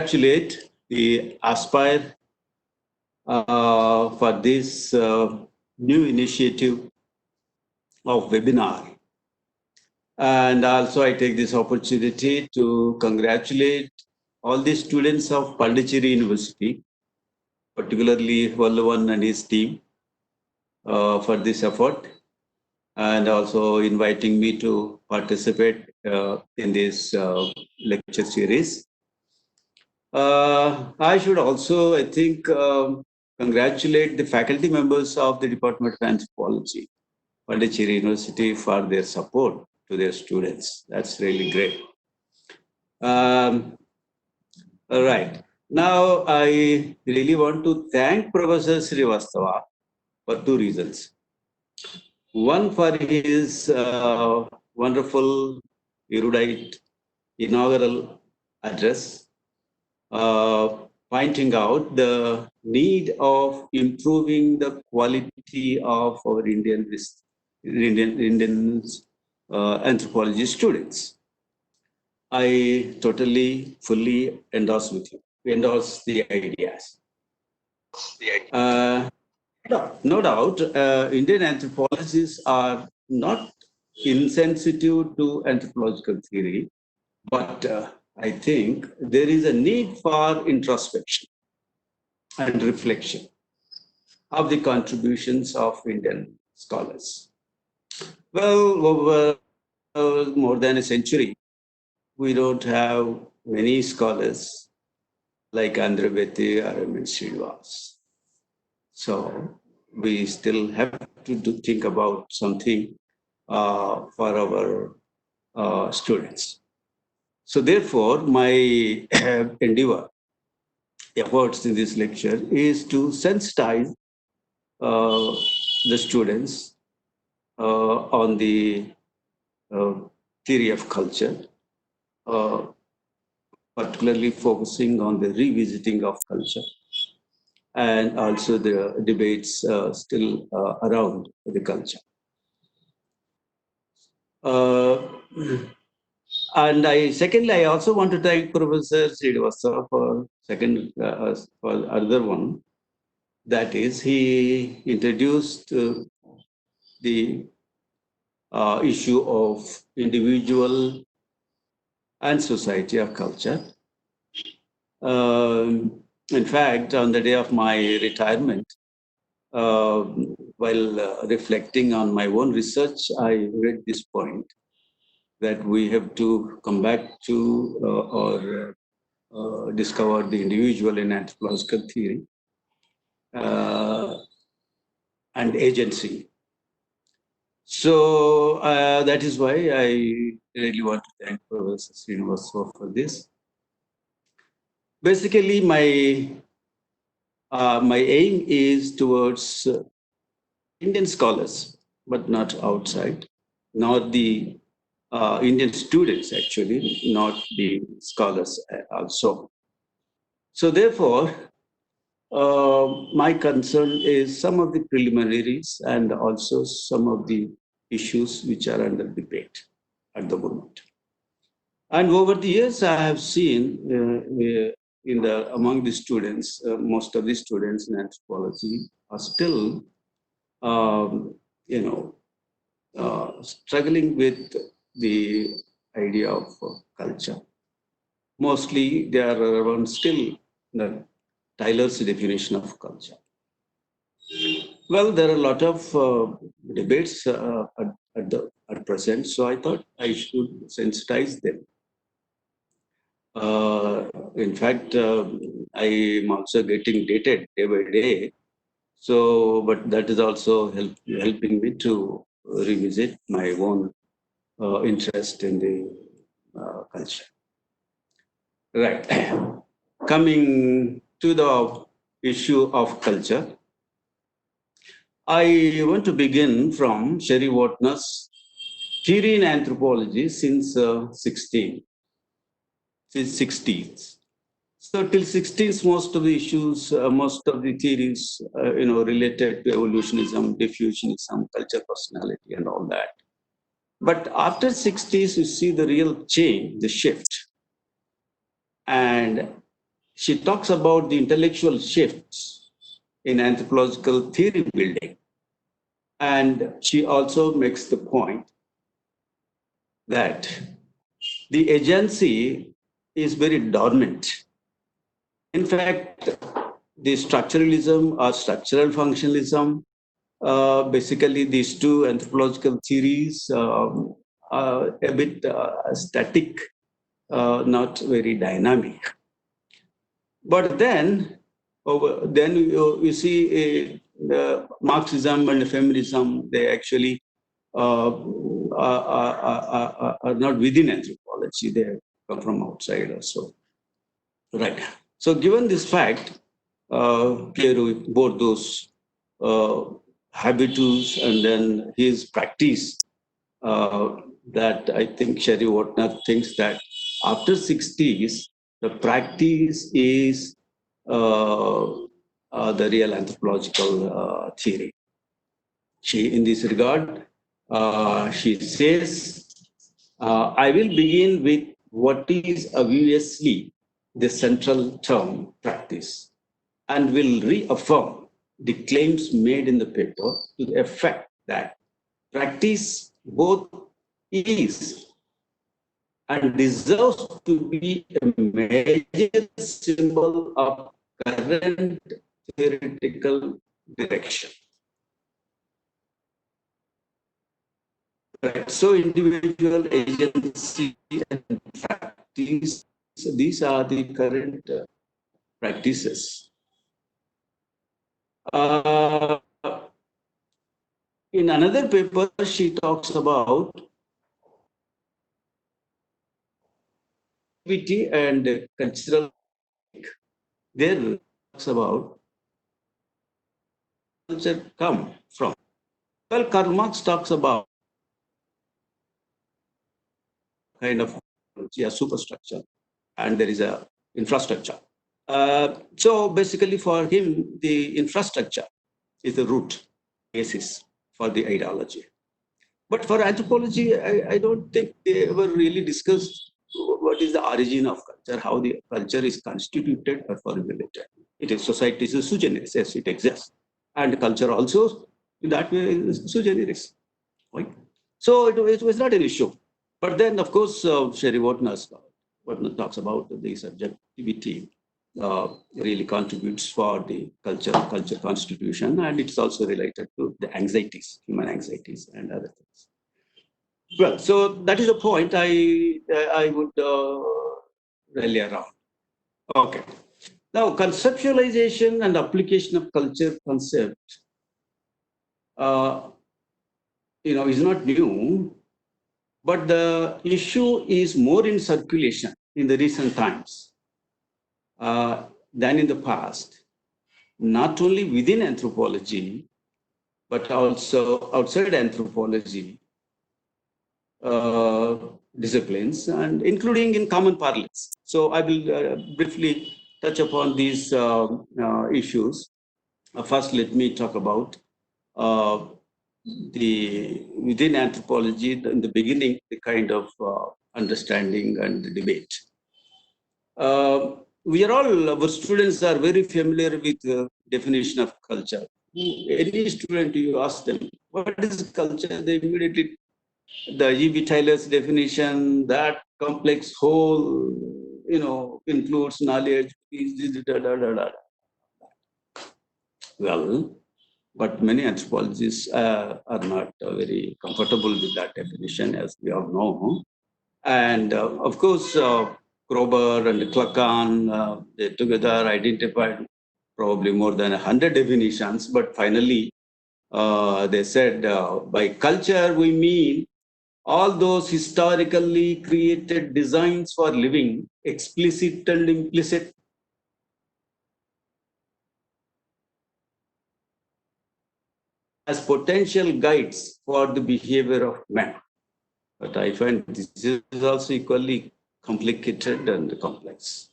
congratulate the Aspire for this new initiative of webinar. And also I take this opportunity to congratulate all the students of Pondicherry University, particularly Vallavan and his team for this effort, and also inviting me to participate in this lecture series. I should also, I think, congratulate the faculty members of the Department of Anthropology, Pondicherry University, for their support to their students. That's really great. All right. Now, I really want to thank Professor Srivastava for two reasons. One, for his wonderful, erudite, inaugural address, pointing out the need of improving the quality of our Indian anthropology students. I totally, fully endorse the ideas. No doubt, Indian anthropologists are not insensitive to anthropological theory, but I think there is a need for introspection and reflection of the contributions of Indian scholars. Well, over more than a century, we don't have many scholars like Andhra Beti or M. Srinivas. So we still have to think about something for our students. So therefore, my endeavor, efforts in this lecture is to sensitize the students on the theory of culture, particularly focusing on the revisiting of culture and also the debates still around the culture. And secondly, I also want to thank Professor Srivastava for other one. That is, he introduced the issue of individual and society of culture. In fact, on the day of my retirement, while reflecting on my own research, I read this point that we have to come back to or discover the individual in anthropological theory and agency. So that is why I really want to thank Professor Srinivasan for this. Basically, my aim is towards Indian scholars, but not outside, not the Indian students actually, not the scholars also. So therefore, my concern is some of the preliminaries and also some of the issues which are under debate at the moment. And over the years, I have seen among the students, most of the students in anthropology are still, struggling with the idea of culture. Mostly, they are around still the Tyler's definition of culture. Well, there are a lot of debates at present, so I thought I should sensitize them. In fact, I am also getting dated day by day. So, but that is also helping me to revisit my own interest in the culture. Right. Coming to the issue of culture, I want to begin from Sherry Wapner's theory in anthropology since 60s. So till 60s, most of the issues, most of the theories, related to evolutionism, diffusionism, culture, personality, and all that. But after 60s, you see the real change, the shift. And she talks about the intellectual shifts in anthropological theory building. And she also makes the point that the agency is very dormant. In fact, the structuralism or structural functionalism, basically these two anthropological theories are a bit static, not very dynamic. But then you see Marxism and feminism, they actually are not within anthropology, they come from outside also. Right. So given this fact, Pierre Bourdieu's habitus and then his practice, that I think Sherry Wotner thinks that after 60s, the practice is the real anthropological theory. She, in this regard, she says, I will begin with what is obviously the central term, practice, and will reaffirm the claims made in the paper to the effect that practice both is and deserves to be a major symbol of current theoretical direction. Right. So individual agency and practice, so these are the current practices. In another paper, she talks about activity and cultural. There talks about culture come from. Well, Karl Marx talks about kind of a superstructure, and there is a infrastructure. So basically, for him, the infrastructure is the root basis for the ideology. But for anthropology, I don't think they ever really discussed what is the origin of culture, how the culture is constituted or formulated. It is society is a sui generis, yes, it exists. And culture also, in that way, is sui generis. Right? So it was not an issue. But then, of course, Sherry Wotner talks about the subjectivity really contributes for the culture constitution, and it's also related to the anxieties, human anxieties and other things. Well, so that is a point I would rally around. Okay. Now, conceptualization and application of culture concept, uh, is not new, but the issue is more in circulation in the recent times than in the past, not only within anthropology, but also outside anthropology disciplines, and including in common parlance. So I will briefly touch upon these issues. First, let me talk about within anthropology, in the beginning, the kind of understanding and the debate. We are all, our students are very familiar with the definition of culture. Any student, you ask them, what is culture? They immediately, the E.B. Tyler's definition, that complex whole, includes knowledge. Well, but many anthropologists are not very comfortable with that definition, as we all know. And of course, Kroeber and Klakan, they together identified probably more than 100 definitions, but finally they said by culture we mean all those historically created designs for living, explicit and implicit, as potential guides for the behavior of man. But I find this is also equally complicated and complex.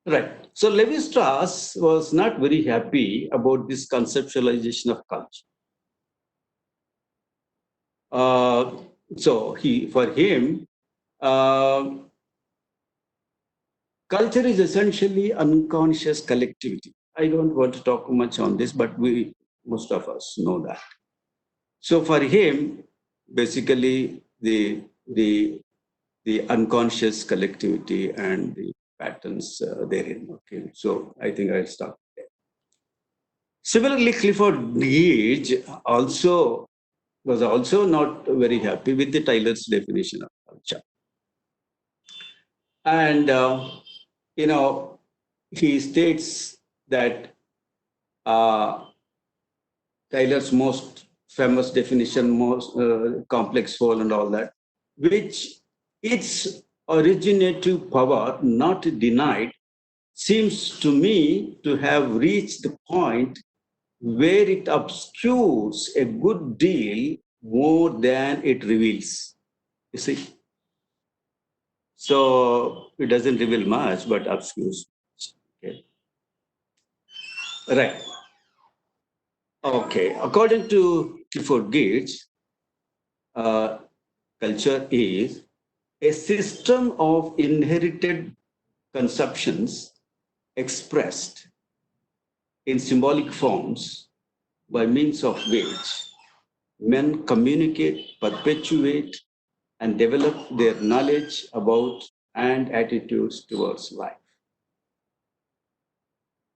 Right. So Levi-Strauss was not very happy about this conceptualization of culture. So for him, culture is essentially unconscious collectivity. I don't want to talk much on this, but most of us know that. So for him, basically the unconscious collectivity and the patterns therein. Okay, so I think I'll stop there. Similarly, Clifford Geertz was also not very happy with the Taylor's definition of culture, and you know he states that uh, Taylor's most famous definition, most complex whole, and all that, which its originative power not denied, seems to me to have reached the point where it obscures a good deal more than it reveals. You see? So it doesn't reveal much, but obscures. Okay. Right. Okay. According to Clifford Geertz, uh, culture is a system of inherited conceptions expressed in symbolic forms by means of which men communicate, perpetuate, and develop their knowledge about and attitudes towards life.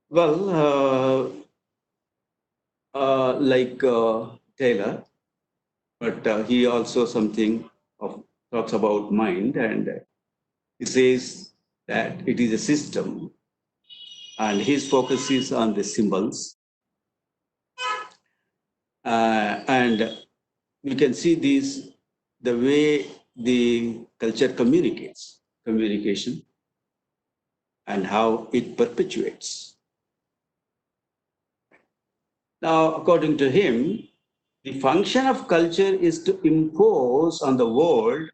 Well, like Taylor, but he also talks about mind, and he says that it is a system, and his focus is on the symbols, and we can see these the way the culture communication, and how it perpetuates. Now, according to him, the function of culture is to impose on the world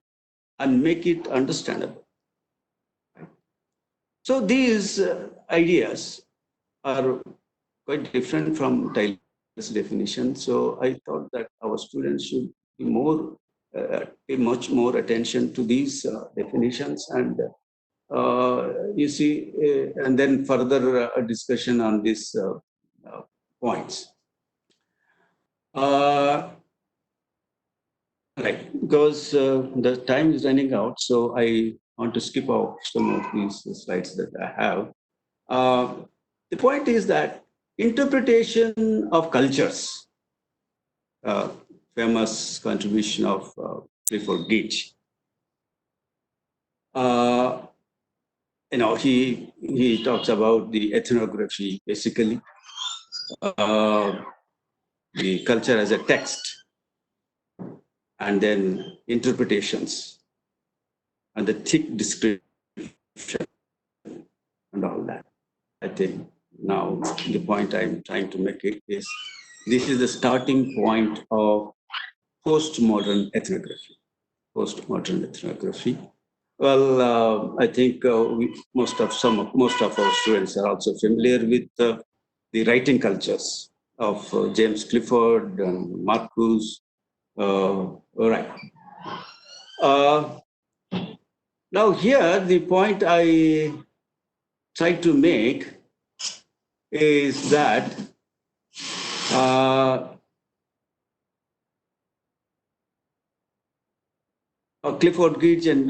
and make it understandable. So these ideas are quite different from Taylor's definition. So I thought that our students should be pay much more attention to these definitions, and you see, and then further discussion on these points. Right, because the time is running out, so I want to skip out some of these slides that I have. Uh, the point is that interpretation of cultures, uh, famous contribution of Clifford Geertz. Uh, he talks about the ethnography, basically, uh, the culture as a text, and then interpretations, and the thick description, and all that. I think now the point I'm trying to make it is this is the starting point of postmodern ethnography. Postmodern ethnography. Well, I think most of our students are also familiar with the writing cultures of James Clifford and Marcuse. Right. Uh, Now here the point I try to make is that uh, Clifford Geertz and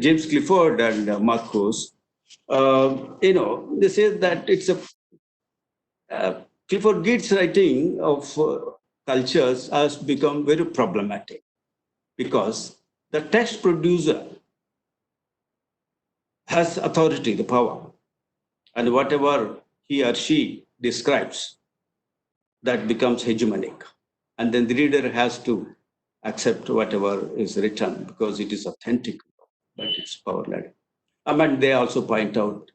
James Clifford and Marcuse, they say that it's a Clifford Geertz' writing of cultures has become very problematic because the text producer has authority, the power, and whatever he or she describes, that becomes hegemonic. And then the reader has to accept whatever is written because it is authentic, but it's power-led. I mean, they also point out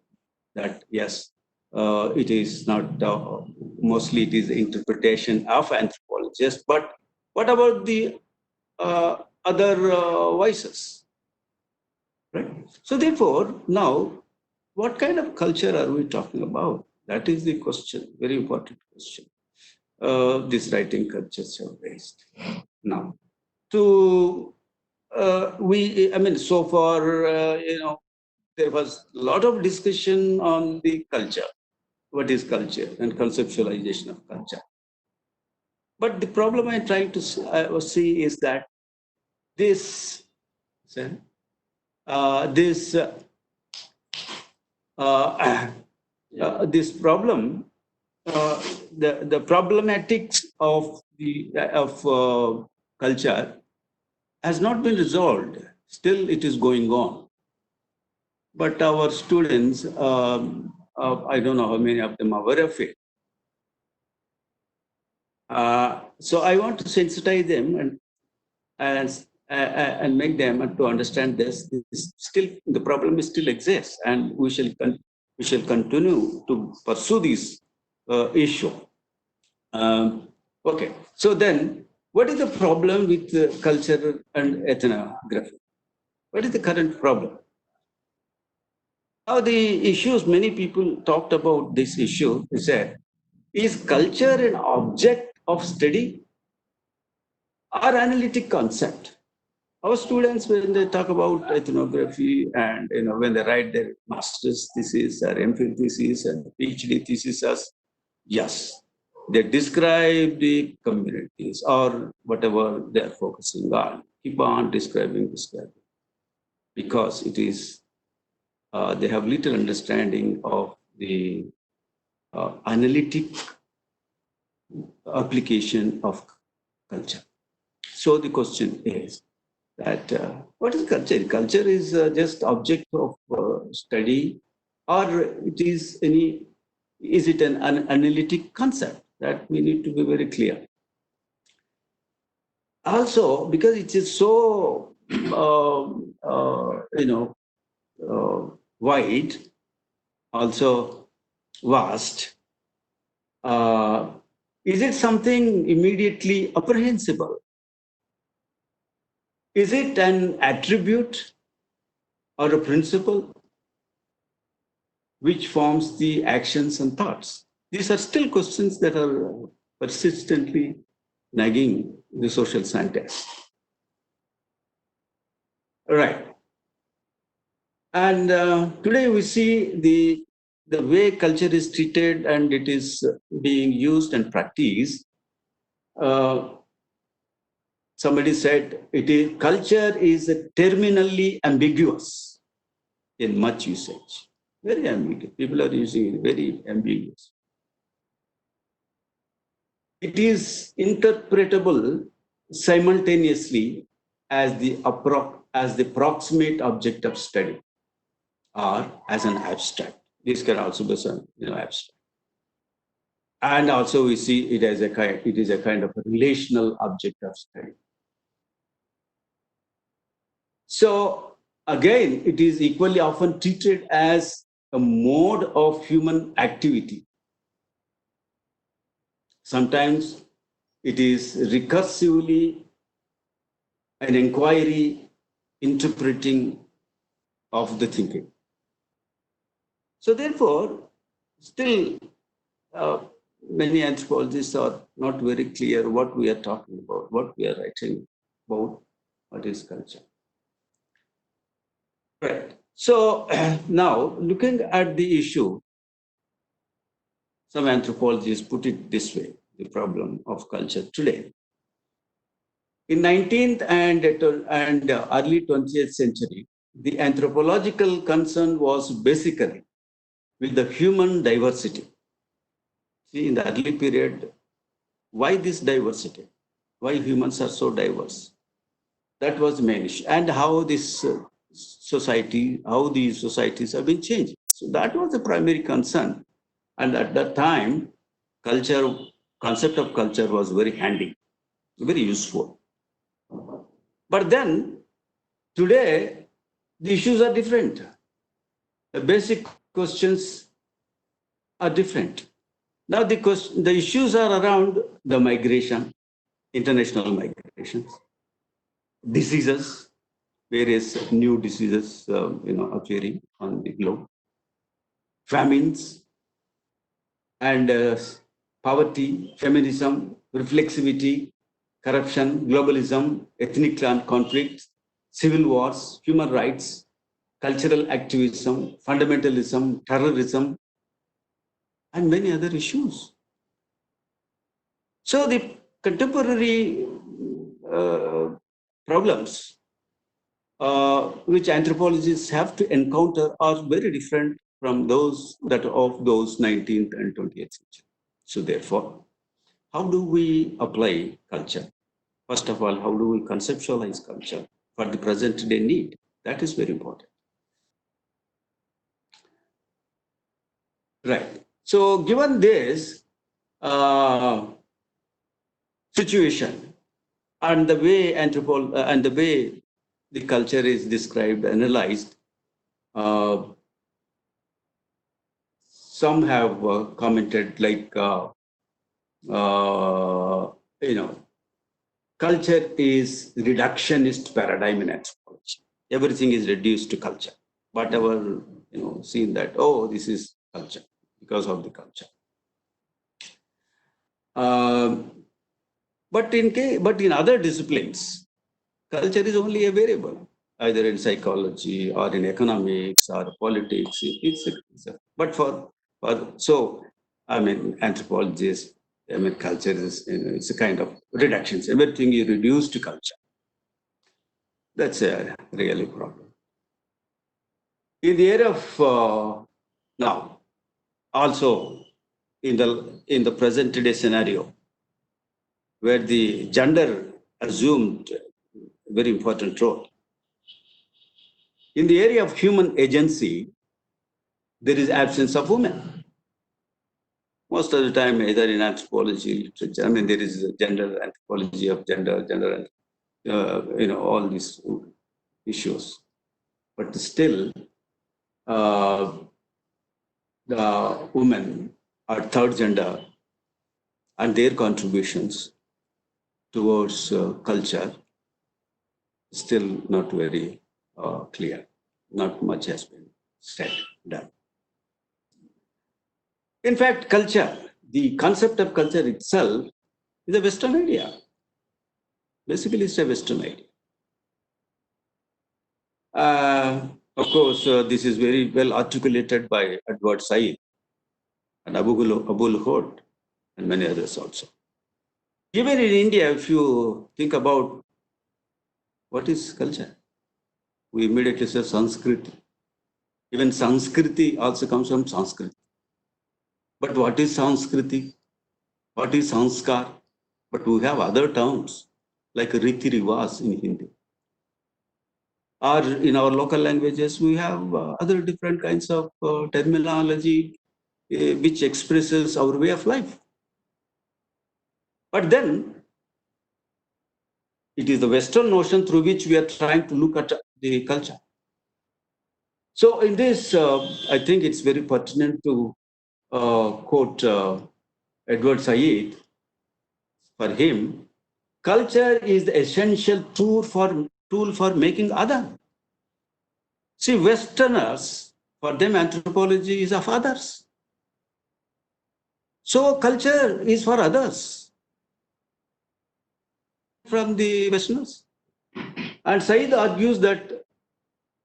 that, yes, it is not, mostly it is interpretation of anthropologists, but what about the other voices, right? So therefore, now, what kind of culture are we talking about? That is the question, very important question. These writing cultures are raised. Now, to so far, there was a lot of discussion on the culture. What is culture and conceptualization of culture? But the problem I'm trying to see is that this, this uh, this problem, the problematics of culture has not been resolved. Still, it is going on. But our students, I don't know how many of them are aware of it. So I want to sensitize them and make them to understand this. Still, the problem still exists, and we shall continue to pursue this issue. Okay, so then, what is the problem with culture and ethnography? What is the current problem? Now, the issues many people talked about this issue is that is culture an object of study or analytic concept? Our students, when they talk about ethnography and when they write their master's thesis or MPhil thesis and PhD thesis, yes, they describe the communities or whatever they are focusing on. Keep on describing, because it is they have little understanding of the analytic application of culture. So the question is that what is culture? Culture is just object of study, or is it an analytic concept? That we need to be very clear. Also, because it is so wide, also vast. Is it something immediately apprehensible? Is it an attribute or a principle which forms the actions and thoughts? These are still questions that are persistently nagging the social scientists. Right. And today we see the way culture is treated and it is being used and practiced. Somebody said culture is terminally ambiguous in much usage. Very ambiguous. People are using it very ambiguous. It is interpretable simultaneously as the proximate object of study or as an abstract. This can also be some abstract. And also we see it as it is a kind of a relational object of study. So again, it is equally often treated as a mode of human activity. Sometimes it is recursively an inquiry, interpreting of the thinking. So therefore, still many anthropologists are not very clear what we are talking about, what we are writing about, what is culture. Right. So now, looking at the issue, some anthropologists put it this way, the problem of culture today. In 19th and early 20th century, the anthropological concern was basically with the human diversity. See, in the early period, why this diversity? Why humans are so diverse? That was the main issue. And how this how these societies have been changing. So that was the primary concern. And at that time, concept of culture was very handy, very useful. But then, today, the issues are different. The basic questions are different. Now, the issues are around the migration, international migrations, diseases, various new diseases, appearing on the globe, famines, and poverty, feminism, reflexivity, corruption, globalism, ethnic conflicts, civil wars, human rights, cultural activism, fundamentalism, terrorism, and many other issues. So the contemporary problems which anthropologists have to encounter are very different from those that of those 19th and 20th century. So therefore, how do we apply culture? First of all, how do we conceptualize culture for the present day need? That is very important. Right. So given this uh, situation and the way and the way the culture is described, analyzed, uh, some have commented like, you know, culture is reductionist paradigm in anthropology. Everything is reduced to culture. Whatever, seen that, oh, this is culture because of the culture. Um, but in other disciplines, culture is only a variable, either in psychology or in economics or politics. But so, I mean, anthropologists, I mean, culture is, it's a kind of reductions. Everything you reduce to culture. That's a really problem. In the area of now, also in the present day scenario, where the gender assumed a very important role. In the area of human agency, there is absence of women. Most of the time, either in anthropology, literature, I mean, there is a gender anthropology of gender, and all these issues. But still, the women are third gender, and their contributions towards culture still not very clear. Not much has been said, done. In fact, culture, the concept of culture itself is a Western idea. Basically, it's a Western idea. Of course, this is very well articulated by Edward Said and Abul Hod and many others also. Even in India, if you think about what is culture, we immediately say Sanskrit. Even Sanskriti also comes from Sanskrit. But what is Sanskriti? What is Sanskar? But we have other terms like Riti Rivas in Hindi. Or in our local languages, we have other different kinds of terminology which expresses our way of life. But then, it is the Western notion through which we are trying to look at the culture. So in this, I think it's very pertinent to quote Edward Said. For him, culture is the essential tool for making other. See, Westerners, for them, anthropology is of others. So culture is for others from the Westerners. And Said argues that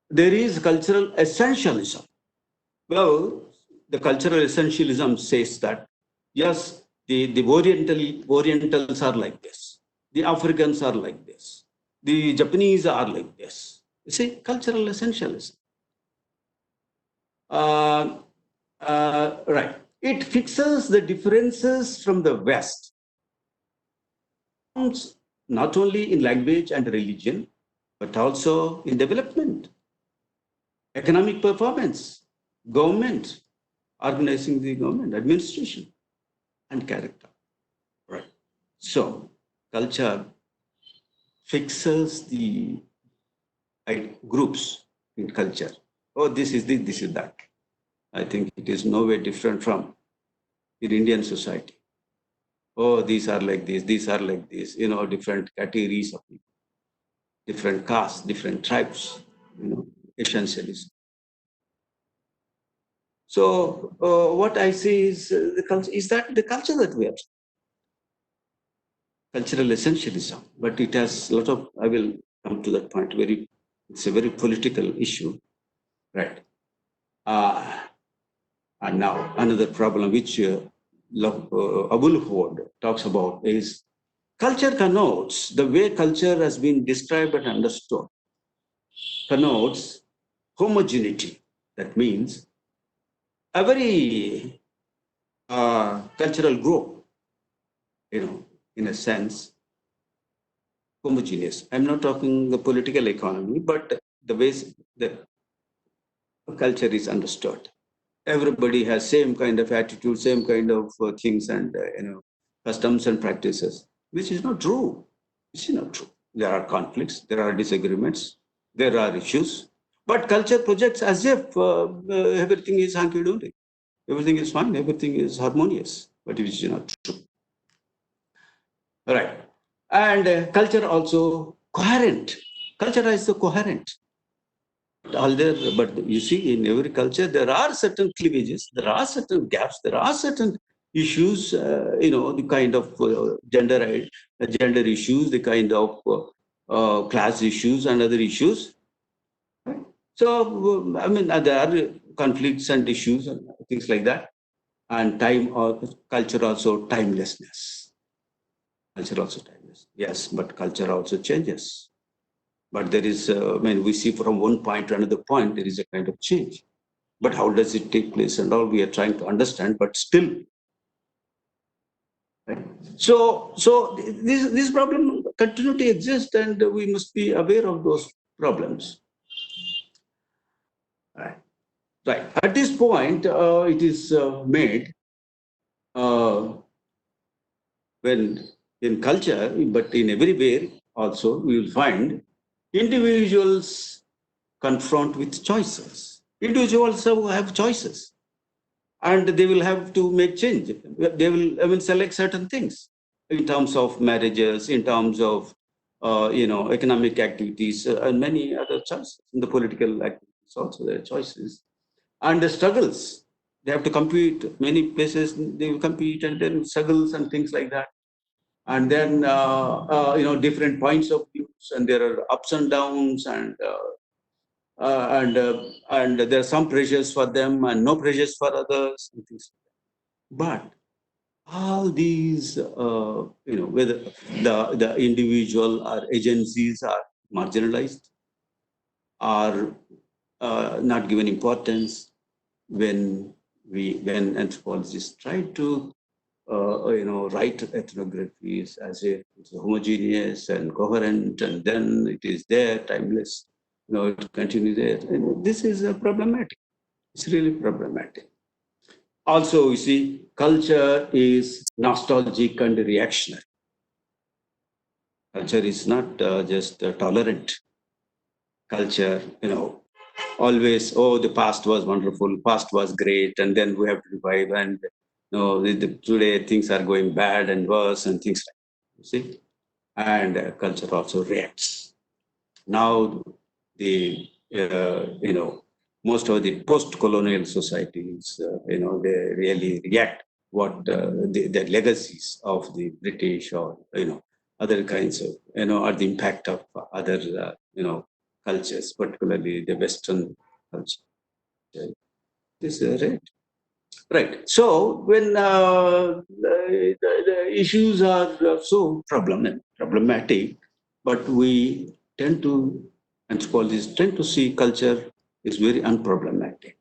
there is cultural essentialism. Well, the cultural essentialism says that, yes, the Orientals are like this. The Africans are like this. The Japanese are like this. You see, cultural essentialism. Right. It fixes the differences from the West, not only in language and religion, but also in development, economic performance, government, organizing the government, administration, and character. Right. So, culture fixes the groups in culture. Oh, this is this, this is that. I think it is no way different from in Indian society. Oh, these are like this, these are like this, different categories of people, different castes, different tribes, essentially. So what I see is the culture is that the culture that we have, cultural essentialism, but it has a lot of, I will come to that point very It's a very political issue, right? And now another problem which Abul Ford talks about is culture connotes the way culture has been described and understood connotes homogeneity. That means every cultural group, in a sense, homogeneous. I'm not talking the political economy, but the ways the culture is understood. Everybody has same kind of attitude, same kind of things and customs and practices, which is not true. Which is not true. There are conflicts, there are disagreements, there are issues, but culture projects as if everything is hunky dory, everything is fine, everything is harmonious, but which is not true. Right. And culture also coherent. Culture is so coherent. All there, but you see, in every culture, there are certain cleavages, there are certain gaps, there are certain issues, the kind of gender issues, the kind of class issues and other issues. So, I mean, there are conflicts and issues and things like that. And time or culture also timelessness. Culture also timeless. Yes, but culture also changes. But there is, we see from one point to another point, there is a kind of change. But how does it take place and all we are trying to understand, but still. Right? So this problem continue to exist and we must be aware of those problems. Right. Right. At this point, it is made uh, when in culture, but in everywhere also, we will find individuals confront with choices. Individuals have choices and they will have to make change. They will select certain things in terms of marriages, in terms of economic activities, and many other choices. In the political activities also there are choices. And the struggles. They have to compete. Many places they will compete and then struggles and things like that. And then different points of views, and there are ups and downs, and there are some pressures for them and no pressures for others and things. But all these, whether the individual or agencies are marginalized, are not given importance when anthropologists try to write ethnographies as if it's homogeneous and coherent, and then it is there, timeless, it continues there. And this is problematic. It's really problematic. Also, you see, culture is nostalgic and reactionary. Culture is not just tolerant. Culture, always, oh, the past was wonderful, past was great, and then we have to revive, and today things are going bad and worse and things like that. You see, and culture also reacts. Now, the most of the post-colonial societies, they really react what the legacies of the British or other kinds of or the impact of other cultures, particularly the Western culture. This is right. Right. So when the issues are so problematic, but we tend to, anthropologists tend to see culture is very unproblematic.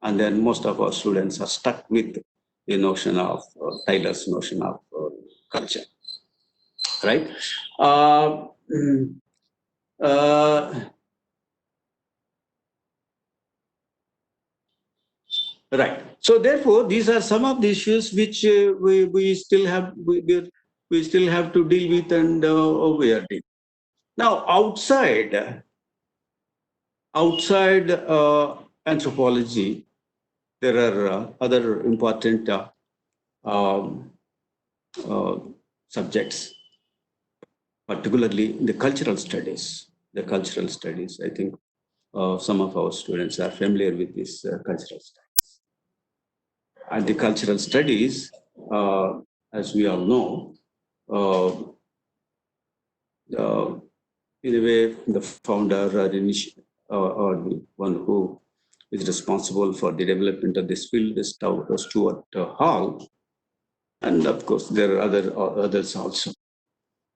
And then most of our students are stuck with the notion of Taylor's notion of culture, right? Uh, mm, uh, Right. So therefore, these are some of the issues which we still have we still have to deal with, and we are dealing. Now, outside anthropology, there are other important um, uh, subjects, particularly the cultural studies. The cultural studies, I think some of our students are familiar with this cultural studies. And the cultural studies, as we all know, uh, in a way, the founder or the one who is responsible for the development of this field is Stuart Hall. And of course, there are others also.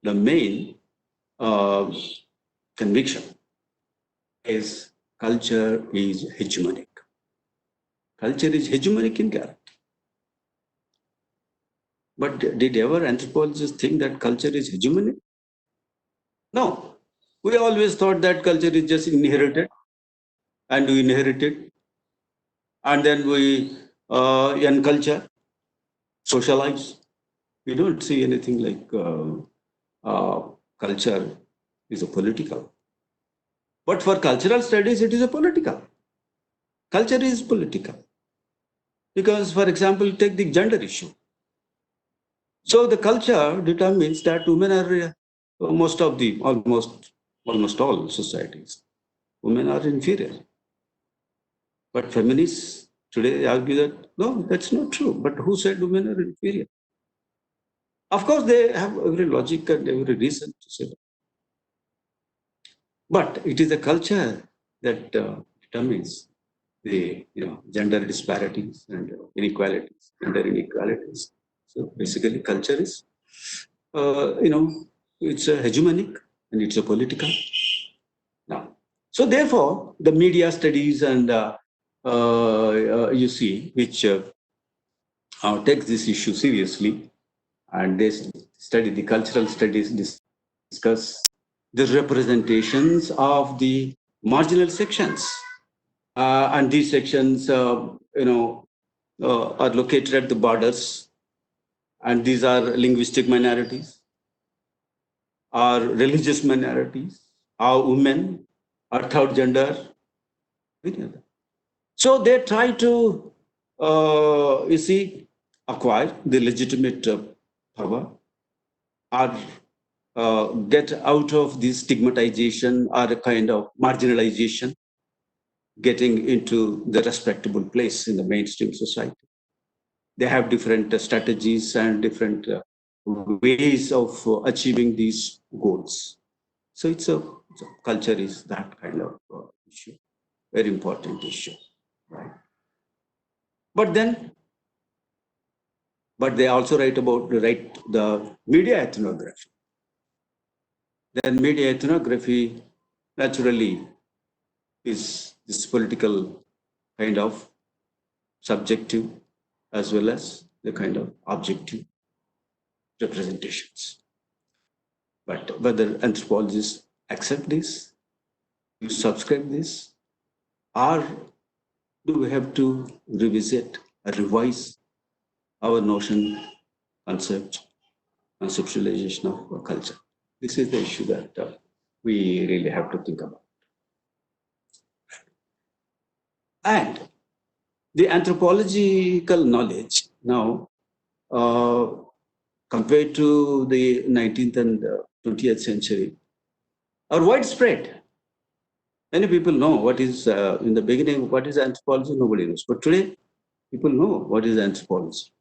The main uh, conviction is culture is hegemonic. Culture is hegemonic in character. But did ever anthropologists think that culture is hegemonic? No. We always thought that culture is just inherited, and we inherit it, and then we unculture, socialize. We don't see anything like culture is a political. But for cultural studies, it is a political. Culture is political. Because, for example, take the gender issue. So the culture determines that women are almost all societies, women are inferior. But feminists today argue that no, that's not true. But who said women are inferior? Of course, they have every logic and every reason to say that. But it is the culture that determines the gender disparities and inequalities, gender inequalities. So basically, culture is it's a hegemonic and it's a political. Now, so therefore, the media studies and you see which takes this issue seriously, and they study the cultural studies, discuss the representations of the marginal sections, and these sections, are located at the borders, and these are linguistic minorities, are religious minorities, are women, are third gender. So they try to, acquire the legitimate power, or get out of this stigmatization or a kind of marginalization, getting into the respectable place in the mainstream society. They have different strategies and different ways of achieving these goals. So culture is that kind of issue, very important issue, right? But they also write the media ethnography. Then media ethnography naturally is this political kind of subjective as well as the kind of objective representations. But whether anthropologists accept this, you subscribe this, or do we have to revisit, revise our notion, conceptualization of culture? This is the issue that we really have to think about. And the anthropological knowledge now, compared to the 19th and 20th century, are widespread. Many people know what is, in the beginning, what is anthropology, nobody knows. But today, people know what is anthropology.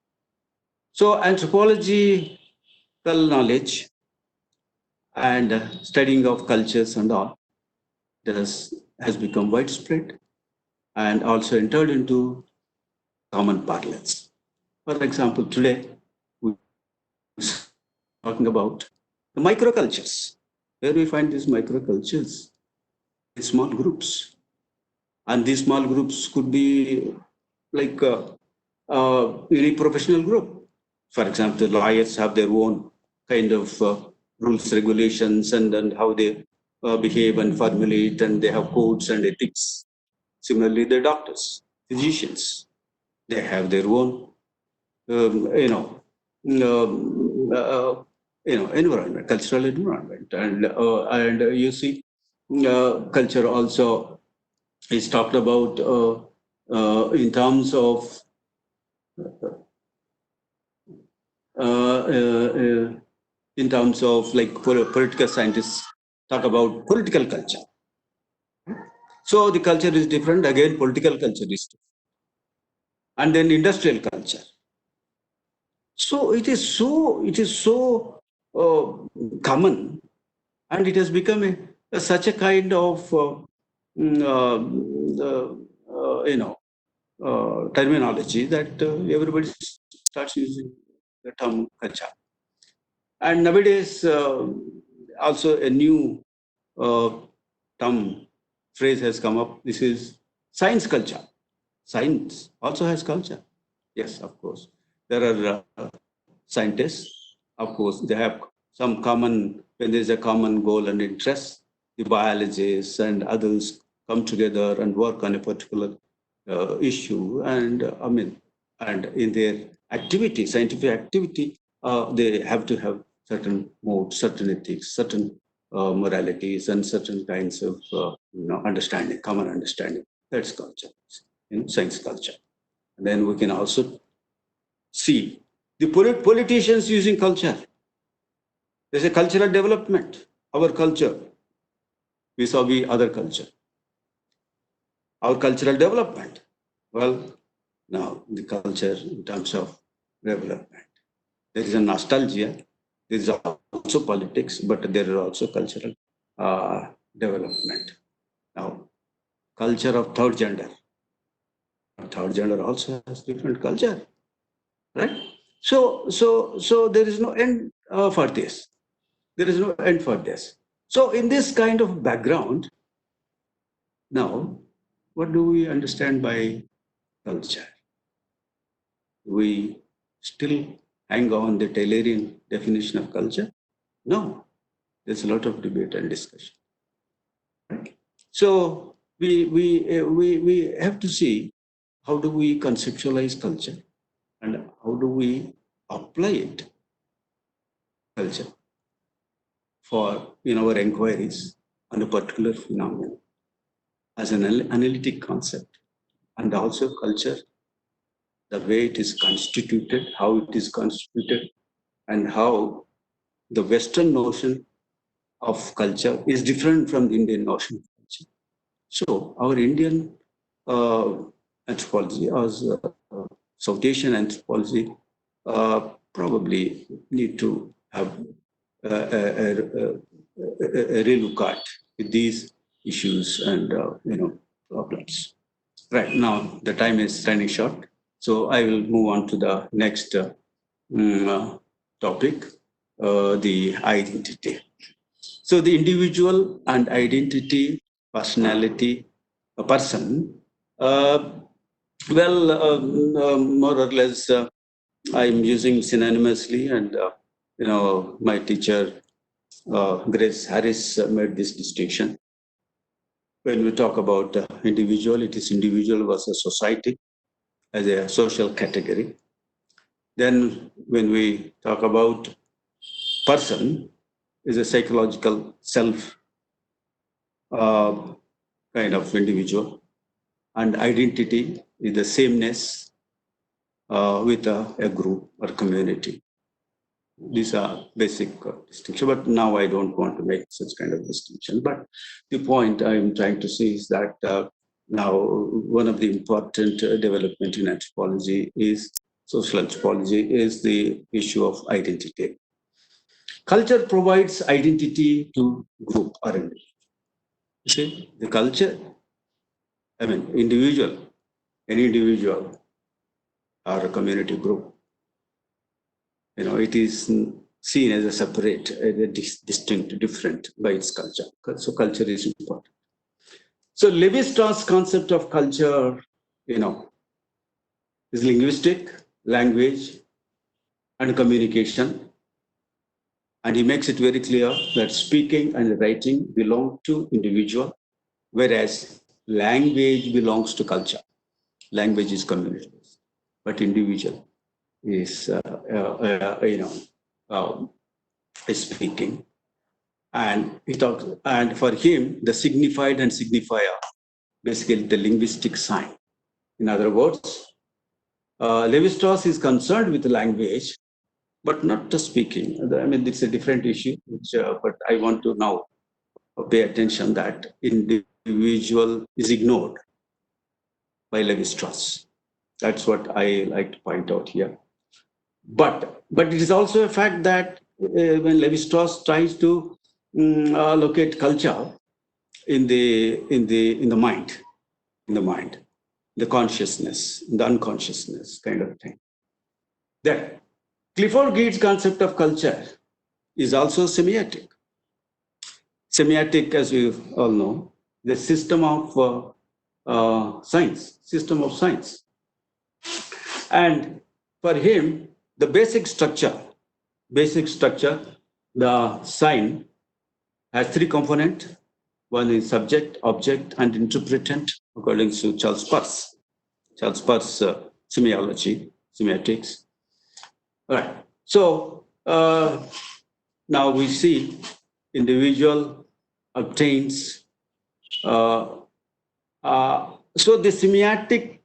So anthropological knowledge and studying of cultures and all has become widespread and also entered into common parlance. For example, today we're talking about the microcultures. Where we find these microcultures? In small groups. And these small groups could be like any professional group. For example, the lawyers have their own kind of rules, regulations, and how they behave and formulate, and they have codes and ethics. Similarly, the doctors, physicians, they have their own, environment, cultural environment, and you see, culture also is talked about in terms of like political scientists talk about political culture. So the culture is different. Again, political culture is different. And then industrial culture. So it is so common, and it has become such a kind of terminology that everybody starts using the term culture. And nowadays, also a new uh, term phrase has come up. This is science culture. Science also has culture. Yes, of course. There are scientists, of course, they have some common, when there's a common goal and interest, the biologists and others come together and work on a particular issue. And and in their activity, scientific activity, they have to have certain modes, certain ethics, certain moralities, and certain kinds of understanding, common understanding. That's culture, science culture. And then we can also see the politicians using culture. There's a cultural development, our culture vis-a-vis other culture. Our cultural development. Well, now the culture in terms of development. There is a nostalgia, there is also politics, but there is also cultural development. Now, culture of third gender. Third gender also has different culture, right? So there is no end for this. There is no end for this. So in this kind of background, now, what do we understand by culture? We still hang on the Taylorian definition of culture? No, there's a lot of debate and discussion. So we have to see how do we conceptualize culture and how do we apply it, culture, for in our inquiries on a particular phenomenon as an analytic concept, and also culture, the way it is constituted, how it is constituted, and how the Western notion of culture is different from the Indian notion of culture. So our Indian uh, anthropology, as South Asian anthropology, probably need to have a relook at these issues and problems. Right now, the time is running short, so I will move on to the next topic, the identity. So the individual and identity, personality, a person, uh, well, more or less, I'm using synonymously, and my teacher, Grace Harris, made this distinction. When we talk about individual, it is individual versus society as a social category. Then when we talk about person, is a psychological self uh, kind of individual, and identity is the sameness with a group or community. These are basic distinctions, but now I don't want to make such kind of distinction. But the point I'm trying to see is that now one of the important development in anthropology is social anthropology is the issue of identity. Culture provides identity to group or individual. You see, the culture, individual, any individual or a community group, it is seen as a separate, a distinct, different by its culture. So culture is important. So Levi-Strauss' concept of culture, is linguistic, language, and communication. And he makes it very clear that speaking and writing belong to individual, whereas language belongs to culture. Language is community, but individual is, is speaking. And he talks, and for him, the signified and signifier, basically the linguistic sign. In other words, Levi-Strauss is concerned with language, but not the speaking. It's a different issue, but I want to now pay attention that individual is ignored by Levi-Strauss. That's what I like to point out here. But it is also a fact that when Levi-Strauss tries to locate culture, in the mind, the consciousness, the unconsciousness kind of thing. Then Clifford Geertz' concept of culture is also semiotic. Semiotic, as we all know, the system of science. And for him, the basic structure, the sign has three components. One is subject, object, and interpretant, according to Charles Peirce. Charles Peirce semiotics. All right. So now we see individual obtains. So the semiotic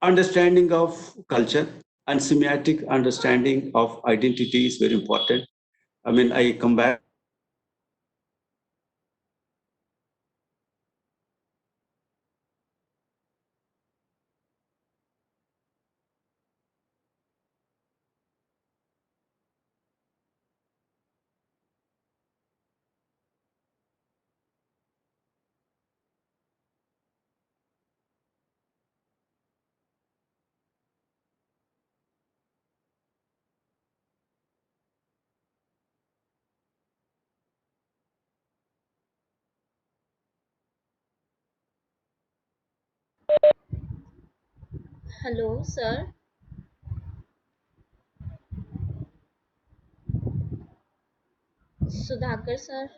understanding of culture and semiotic understanding of identity is very important. I mean, I come back. Hello, sir. Sudhakar, sir.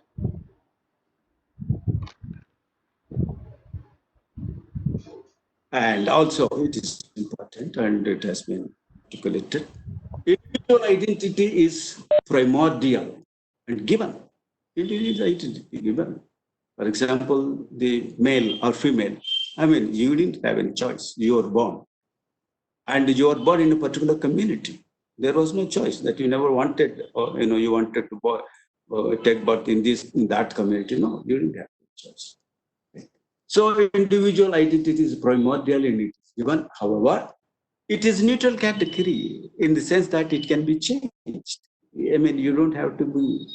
And also, it is important, and it has been articulated. Individual identity is primordial and given. Individual identity given. For example, the male or female. I mean, you didn't have any choice. You were born, and you were born in a particular community. There was no choice that you never wanted, or you wanted to take birth in that community. No, you didn't have a choice. So individual identity is primordial and it is given. However, it is neutral category in the sense that it can be changed. I mean, you don't have to be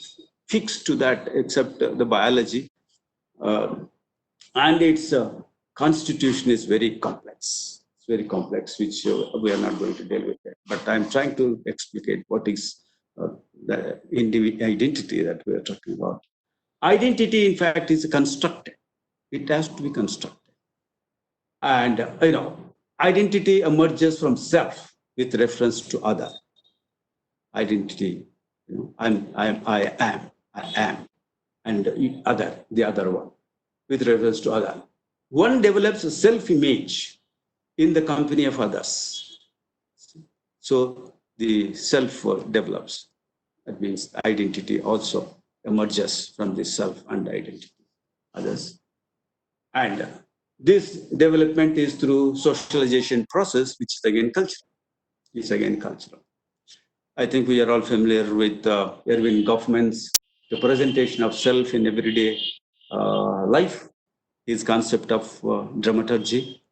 fixed to that except the biology. Uh, and its constitution is very complex. It's very complex, which we are not going to deal with it. But I'm trying to explicate what is the identity that we are talking about. Identity, in fact, is constructed. It has to be constructed. And, identity emerges from self with reference to other. Identity, I am, and other, the other one, with reference to other. One develops a self-image in the company of others. So the self develops. That means identity also emerges from the self and identity, others. And this development is through socialization process, which is again cultural. It's again cultural. I think we are all familiar with Erving Goffman's the presentation of self in everyday life, his concept of dramaturgy.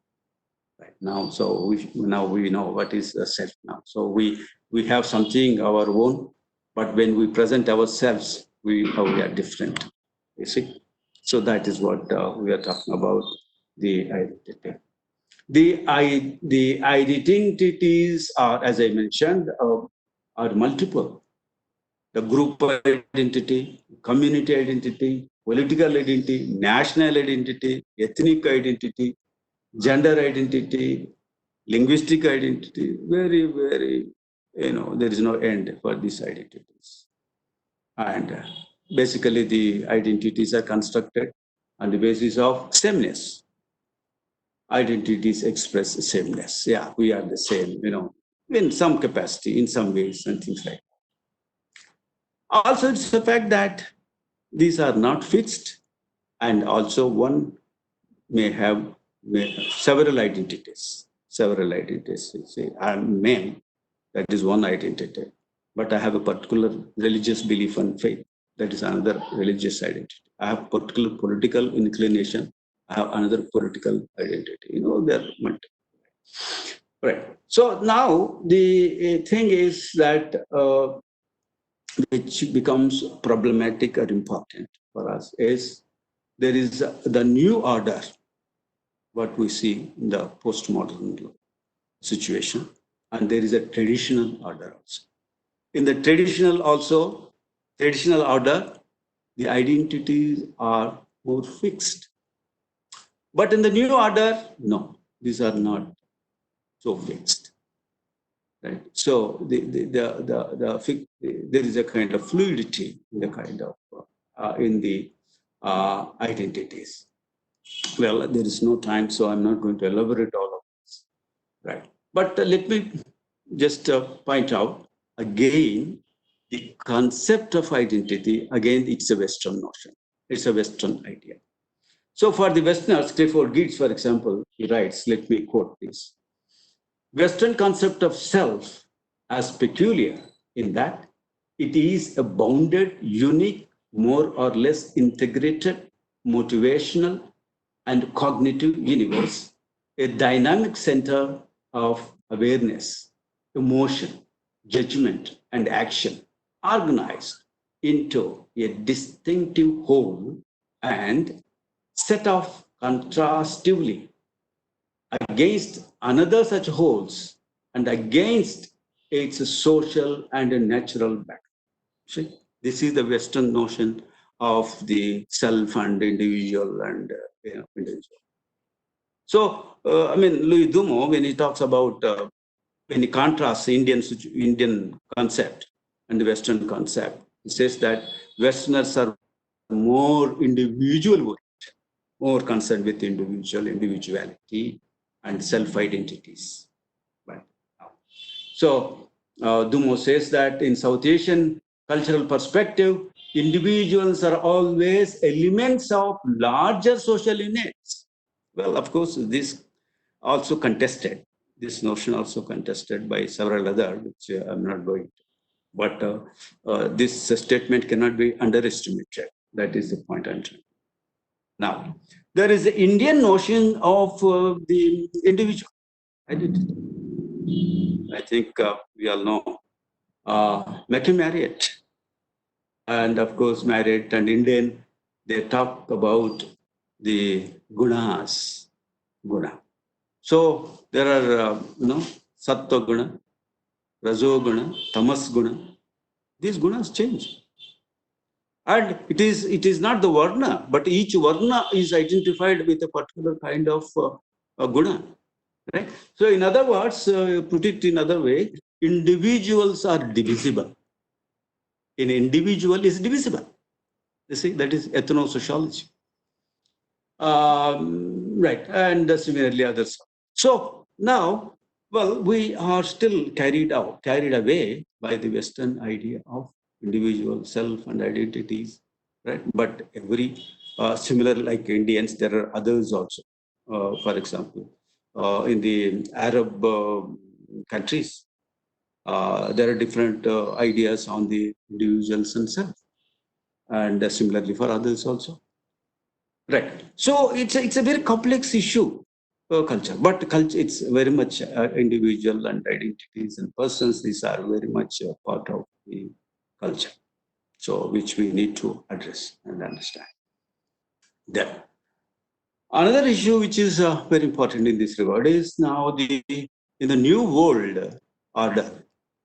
Right now, so now we know what is self now. So we have something our own, but when we present ourselves, we are different. You see, so that is what we are talking about, the identity. The identities are, as I mentioned, are multiple. The group identity, community identity, political identity, national identity, ethnic identity, gender identity, linguistic identity. Very, very, there is no end for these identities. And basically, the identities are constructed on the basis of sameness. Identities express sameness. Yeah, we are the same, in some capacity, in some ways, and things like that. Also, it's the fact that these are not fixed, and also one may have several identities. Several identities. You see, I'm male, that is one identity. But I have a particular religious belief and faith, that is another religious identity. I have particular political inclination, I have another political identity. They're multiple. Right. So now the thing is that which becomes problematic or important for us is there is the new order, what we see in the postmodern situation, and there is a traditional order also. In the traditional order, the identities are more fixed. But in the new order, no, these are not so fixed. Right? So there is a kind of fluidity in the kind of in the identities. Well, there is no time, so I'm not going to elaborate all of this. Right. But let me just point out again the concept of identity. Again, it's a Western notion. It's a Western idea. So for the Westerners, Clifford Geertz, for example, he writes, let me quote this. Western concept of self as peculiar in that it is a bounded, unique, more or less integrated, motivational, and cognitive universe, a dynamic center of awareness, emotion, judgment, and action, organized into a distinctive whole and set off contrastively against another such wholes and against its social and natural background. See, this is the Western notion of the self and individual and individual. So, I mean, Louis Dumo, when he talks about, when he contrasts the Indian concept and the Western concept, he says that Westerners are more individual, more concerned with individuality and self-identities. Right. So Dumo says that in South Asian cultural perspective, individuals are always elements of larger social units. Well, of course, this also contested, this notion also contested by several other, which I'm not going to. But this statement cannot be underestimated. That is the point I'm trying. Now, there is the Indian notion of the individual identity. I think we all know Matthew Marriott, and of course Marriott and Indian, they talk about the gunas, guna. So there are sattva guna, rajo guna, tamas guna. These gunas change. And it is not the varna, but each varna is identified with a particular kind of guna. Right? So in other words, put it in other way, individuals are divisible. An individual is divisible. You see, that is ethnosociology. Right, and similarly others. So now, well, we are still carried away by the Western idea of individual self and identities, right? But every similar like Indians, there are others also. For example, in the Arab countries, there are different ideas on the individuals and self, and similarly for others also. Right. So it's a very complex issue, culture. But culture, it's very much individual and identities and persons. These are very much part of the culture. So which we need to address and understand. Then another issue which is very important in this regard is now in the new world order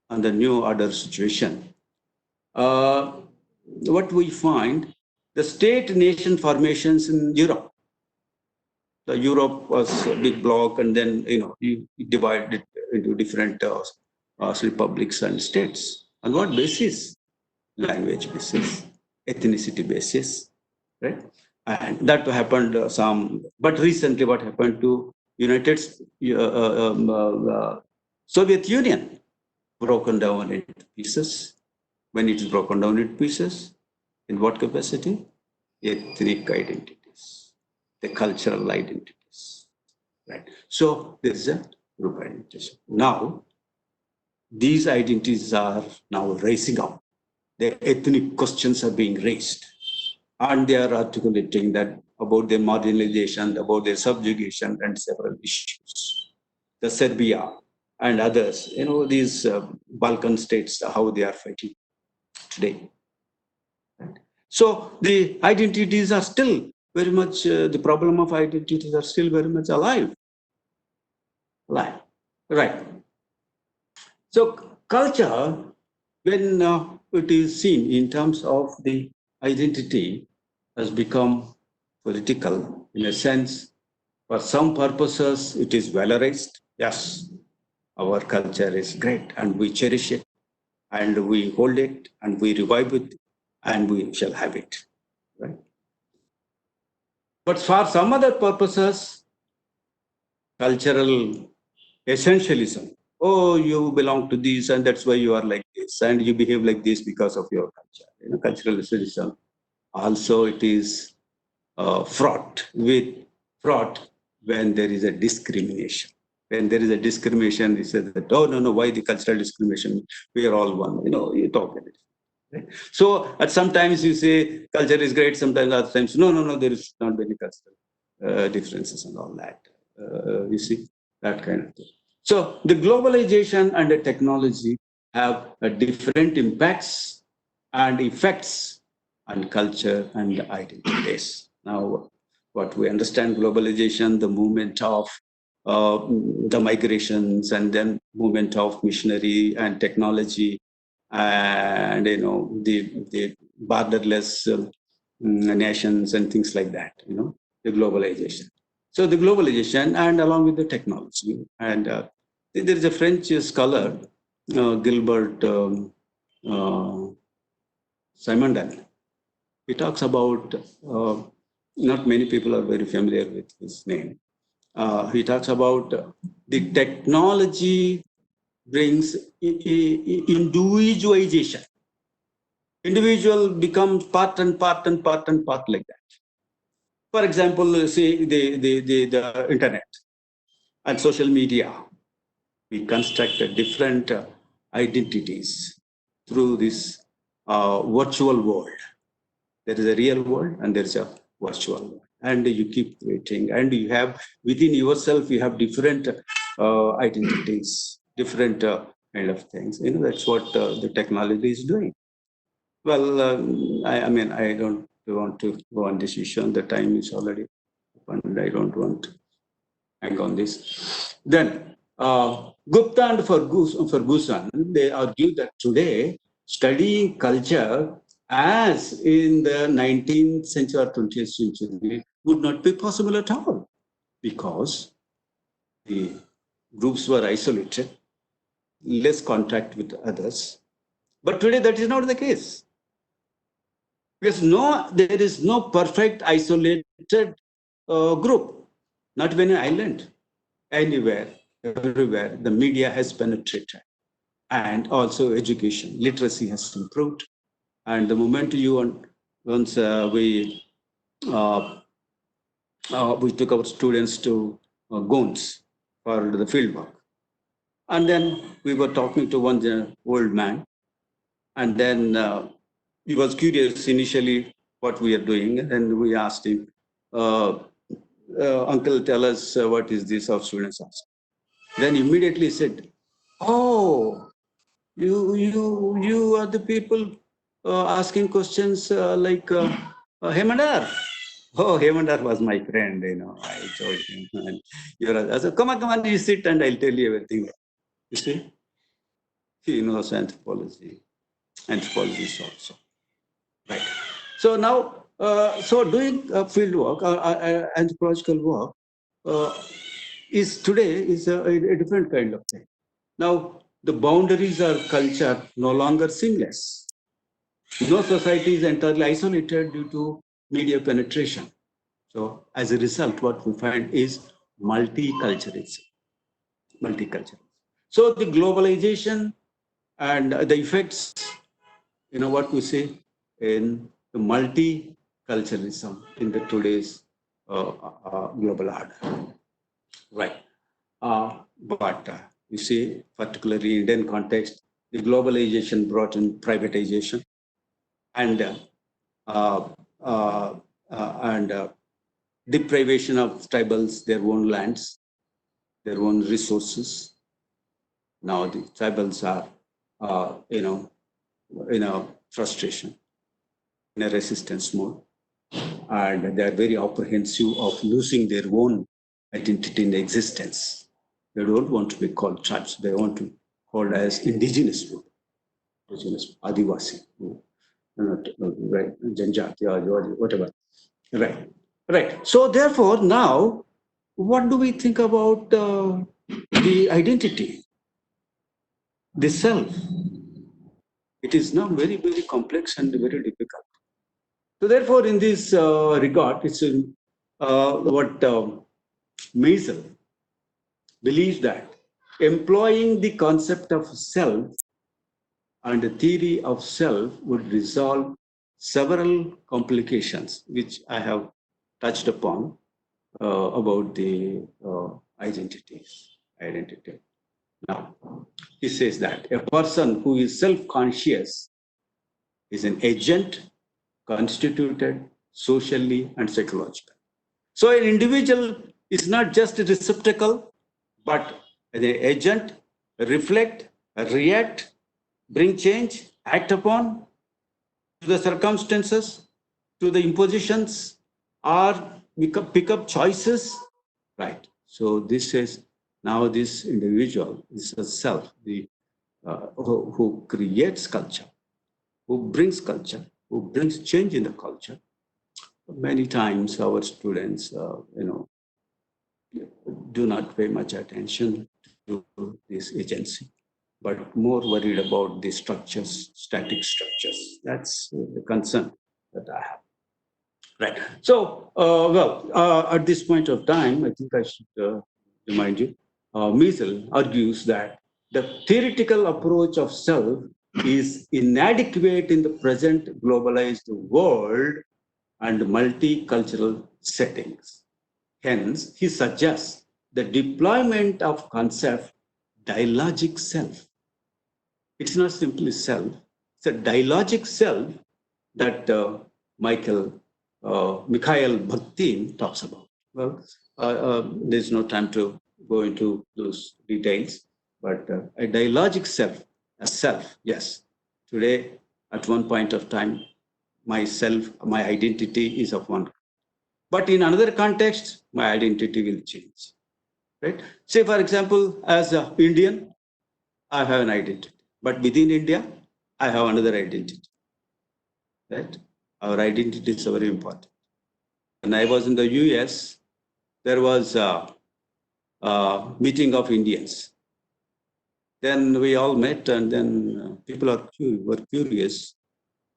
and the new order situation. What we find, the state-nation formations in Europe. The Europe was a big bloc, and then you divide it into different republics and states. On what basis? Language basis, ethnicity basis, right? And that happened but recently what happened to Soviet Union, broken down into pieces. When it is broken down into pieces, in what capacity? Ethnic identities, the cultural identities, right? So there is a group identity. Now, these identities are now rising up. The ethnic questions are being raised, and they are articulating that about their marginalization, about their subjugation, and several issues. The Serbia and others, these Balkan states, how they are fighting today. So the identities are still very much the problem of identities are still very much alive. Right. So culture, when it is seen in terms of the identity, has become political in a sense. For some purposes, it is valorized. Yes, our culture is great and we cherish it and we hold it and we revive it and we shall have it. Right? But for some other purposes, cultural essentialism. Oh, you belong to this, and that's why you are like this, and you behave like this because of your culture. Cultural essentialism. Also, it is fraught when there is a discrimination. When there is a discrimination, they say that, oh, no, why the cultural discrimination? We are all one. You talk about it. Right? So at sometimes you say culture is great, sometimes other times, no, there is not many cultural differences and all that. You see, that kind of thing. So the globalization and the technology have different impacts and effects on culture and identities. Now, what we understand globalization, the movement of the migrations and then movement of missionary and technology and the borderless nations and things like that, the globalization. So the globalization and along with the technology. And there is a French scholar, Gilbert uh, Simondon. He talks about, not many people are very familiar with his name. He talks about the technology brings individualization. Individual becomes part and part and part and part like that. For example, say the internet and social media, we construct different identities through this virtual world. There is a real world and there is a virtual world. And you keep creating, and you have within yourself, you have different identities, different kind of things. That's what the technology is doing. Well, I mean, I don't want to go on this issue. The time is already up and I don't want to hang on this. Then, Gupta and Ferguson, they argue that today studying culture as in the 19th century or 20th century would not be possible at all because the groups were isolated, less contact with others. But today that is not the case. Because there is no perfect isolated group, not even an island. Anywhere, everywhere, the media has penetrated. And also education, literacy has improved. And the moment once we took our students to Gons for the field work. And then we were talking to one old man. And then he was curious initially what we are doing. And we asked him, uncle, tell us what is this, our students asked. Then immediately said, oh, you are the people asking questions like Hemandar. Oh, Hemandar was my friend, I told him. And I said, come on, you sit and I'll tell you everything. You see, he knows anthropology also. Right. So now, doing field work, anthropological work, is today is a different kind of thing. Now, the boundaries of culture no longer seamless. No society is entirely isolated due to media penetration. So, as a result, what we find is multiculturalism. Multiculturalism. So, the globalization and the effects, what we say in the multiculturalism in the today's global order. Right. But you see, particularly in Indian context, the globalization brought in privatization and uh, uh, and deprivation of tribals their own lands, their own resources. Now the tribals are, in a frustration, in a resistance mode. and they are very apprehensive of losing their own identity in existence. They don't want to be called tribes. They want to called as indigenous people, indigenous Adivasi, right, Janjati or whatever. Right, right. So therefore, now, what do we think about the identity, the self? It is now very, very complex and very difficult. So therefore, in this regard, it's what Maisel believes that employing the concept of self and the theory of self would resolve several complications, which I have touched upon about the identity. Now, he says that a person who is self-conscious is an agent constituted socially and psychologically. So an individual is not just a receptacle, but an agent, reflect, react, bring change, act upon to the circumstances, to the impositions, or pick up choices. Right. So this is now this individual is a self, who creates culture, who brings culture, who brings change in the culture. Many times our students, do not pay much attention to this agency, but more worried about the structures, static structures. That's the concern that I have. Right. So, at this point of time, I think I should remind you, Miesel argues that the theoretical approach of self is inadequate in the present globalized world and multicultural settings. Hence, he suggests the deployment of concept dialogic self. It's not simply self, it's a dialogic self that Mikhail Bakhtin talks about. Well, there's no time to go into those details, but a dialogic self, a self, yes. Today, at one point of time, myself, my identity is of one. But in another context, my identity will change. Right? Say, for example, as an Indian, I have an identity. But within India, I have another identity. Right? Our identities are very important. When I was in the US, there was a meeting of Indians. Then we all met, and then people were curious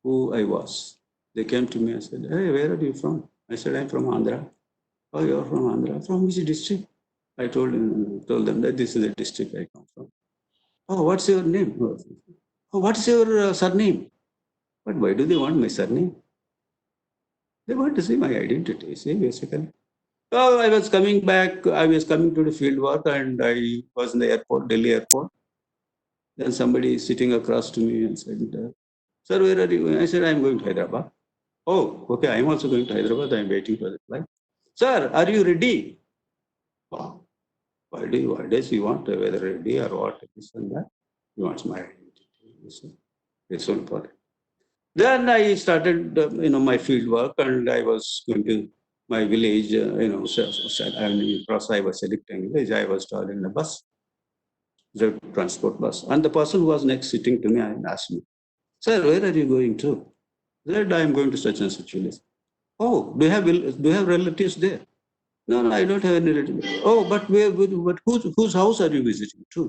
who I was. They came to me and said, "Hey, where are you from?" I said, "I'm from Andhra." "Oh, you're from Andhra. From which district?" I told them that this is the district I come from. "Oh, what's your name?" "Oh, what's your surname?" But why do they want my surname? They want to see my identity, see, basically. Oh, I was coming back, I was coming to the field work, and I was in the airport, Delhi airport. Then somebody sitting across to me and said, "Sir, where are you going?" I said, "I'm going to Hyderabad." "Oh, okay, I'm also going to Hyderabad. I'm waiting for the flight." "Sir, are you ready?" Wow. Why does he want whether ready or what, this and that? He wants my identity. It's so important. Then I started, my field work, and I was going to my village, I was selecting village. I was traveling the bus, the transport bus. And the person who was next sitting to me, I asked me, "Sir, where are you going to?" I said, "I am going to such and such village." "Oh, do you have relatives there?" "No, I don't have any relatives." "Oh, but whose house are you visiting to?"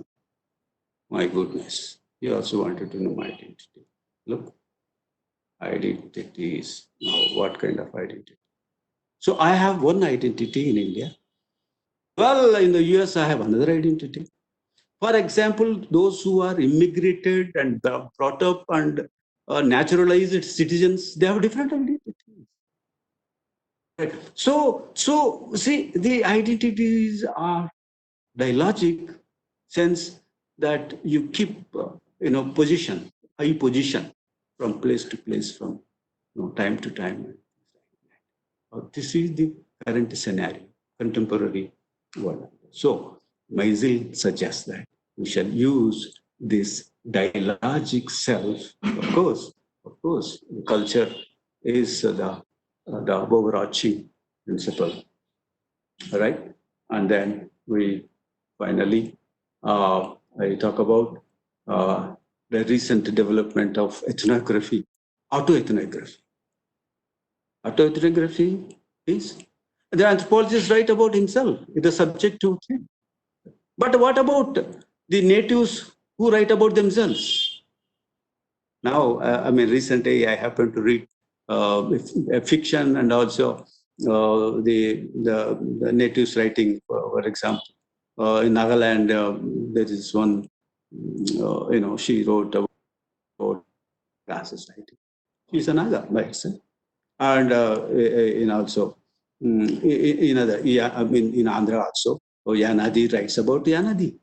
My goodness, he also wanted to know my identity. Look, identity is now what kind of identity? So I have one identity in India. Well, in the US, I have another identity. For example, those who are immigrated and brought up and naturalized citizens, they have different identities. Right. So see, the identities are dialogic sense that you keep, position, high position from place to place, from time to time. This is the current scenario, contemporary world. So Maisel suggests that we shall use this dialogic self. Of course, culture is the the overarching principle, right? And then we finally, I talk about uh, the recent development of ethnography, autoethnography. Autoethnography is the anthropologist write about himself, the subjective thing. But what about the natives who write about themselves? Now, I mean, recently I happened to read fiction and also the natives writing, for example. In Nagaland, there is one, she wrote about classes writing. She's a Naga by herself. And also, in other, yeah, I mean, in Andhra also, Yanadi writes about Yanadi.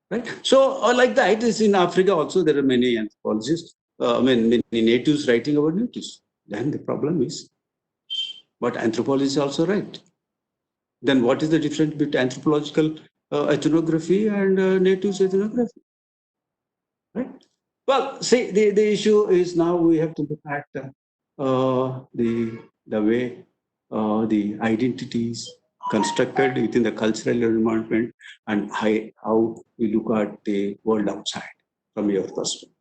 Right. So, like that is in Africa also, there are many anthropologists, many natives writing about natives. Then the problem is, but anthropologists also write. Then what is the difference between anthropological ethnography and natives ethnography? Right. Well, see, the issue is now we have to look at the way the identities constructed within the cultural environment and how we look at the world outside from your perspective.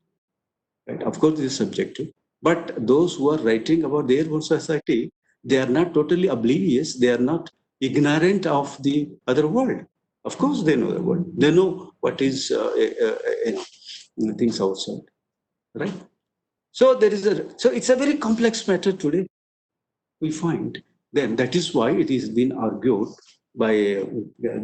Right? Of course, this is subjective, but those who are writing about their own society, they are not totally oblivious. They are not ignorant of the other world. Of course, they know the world. They know what is things outside, right? So there is so it's a very complex matter today. We find then that is why it is been argued by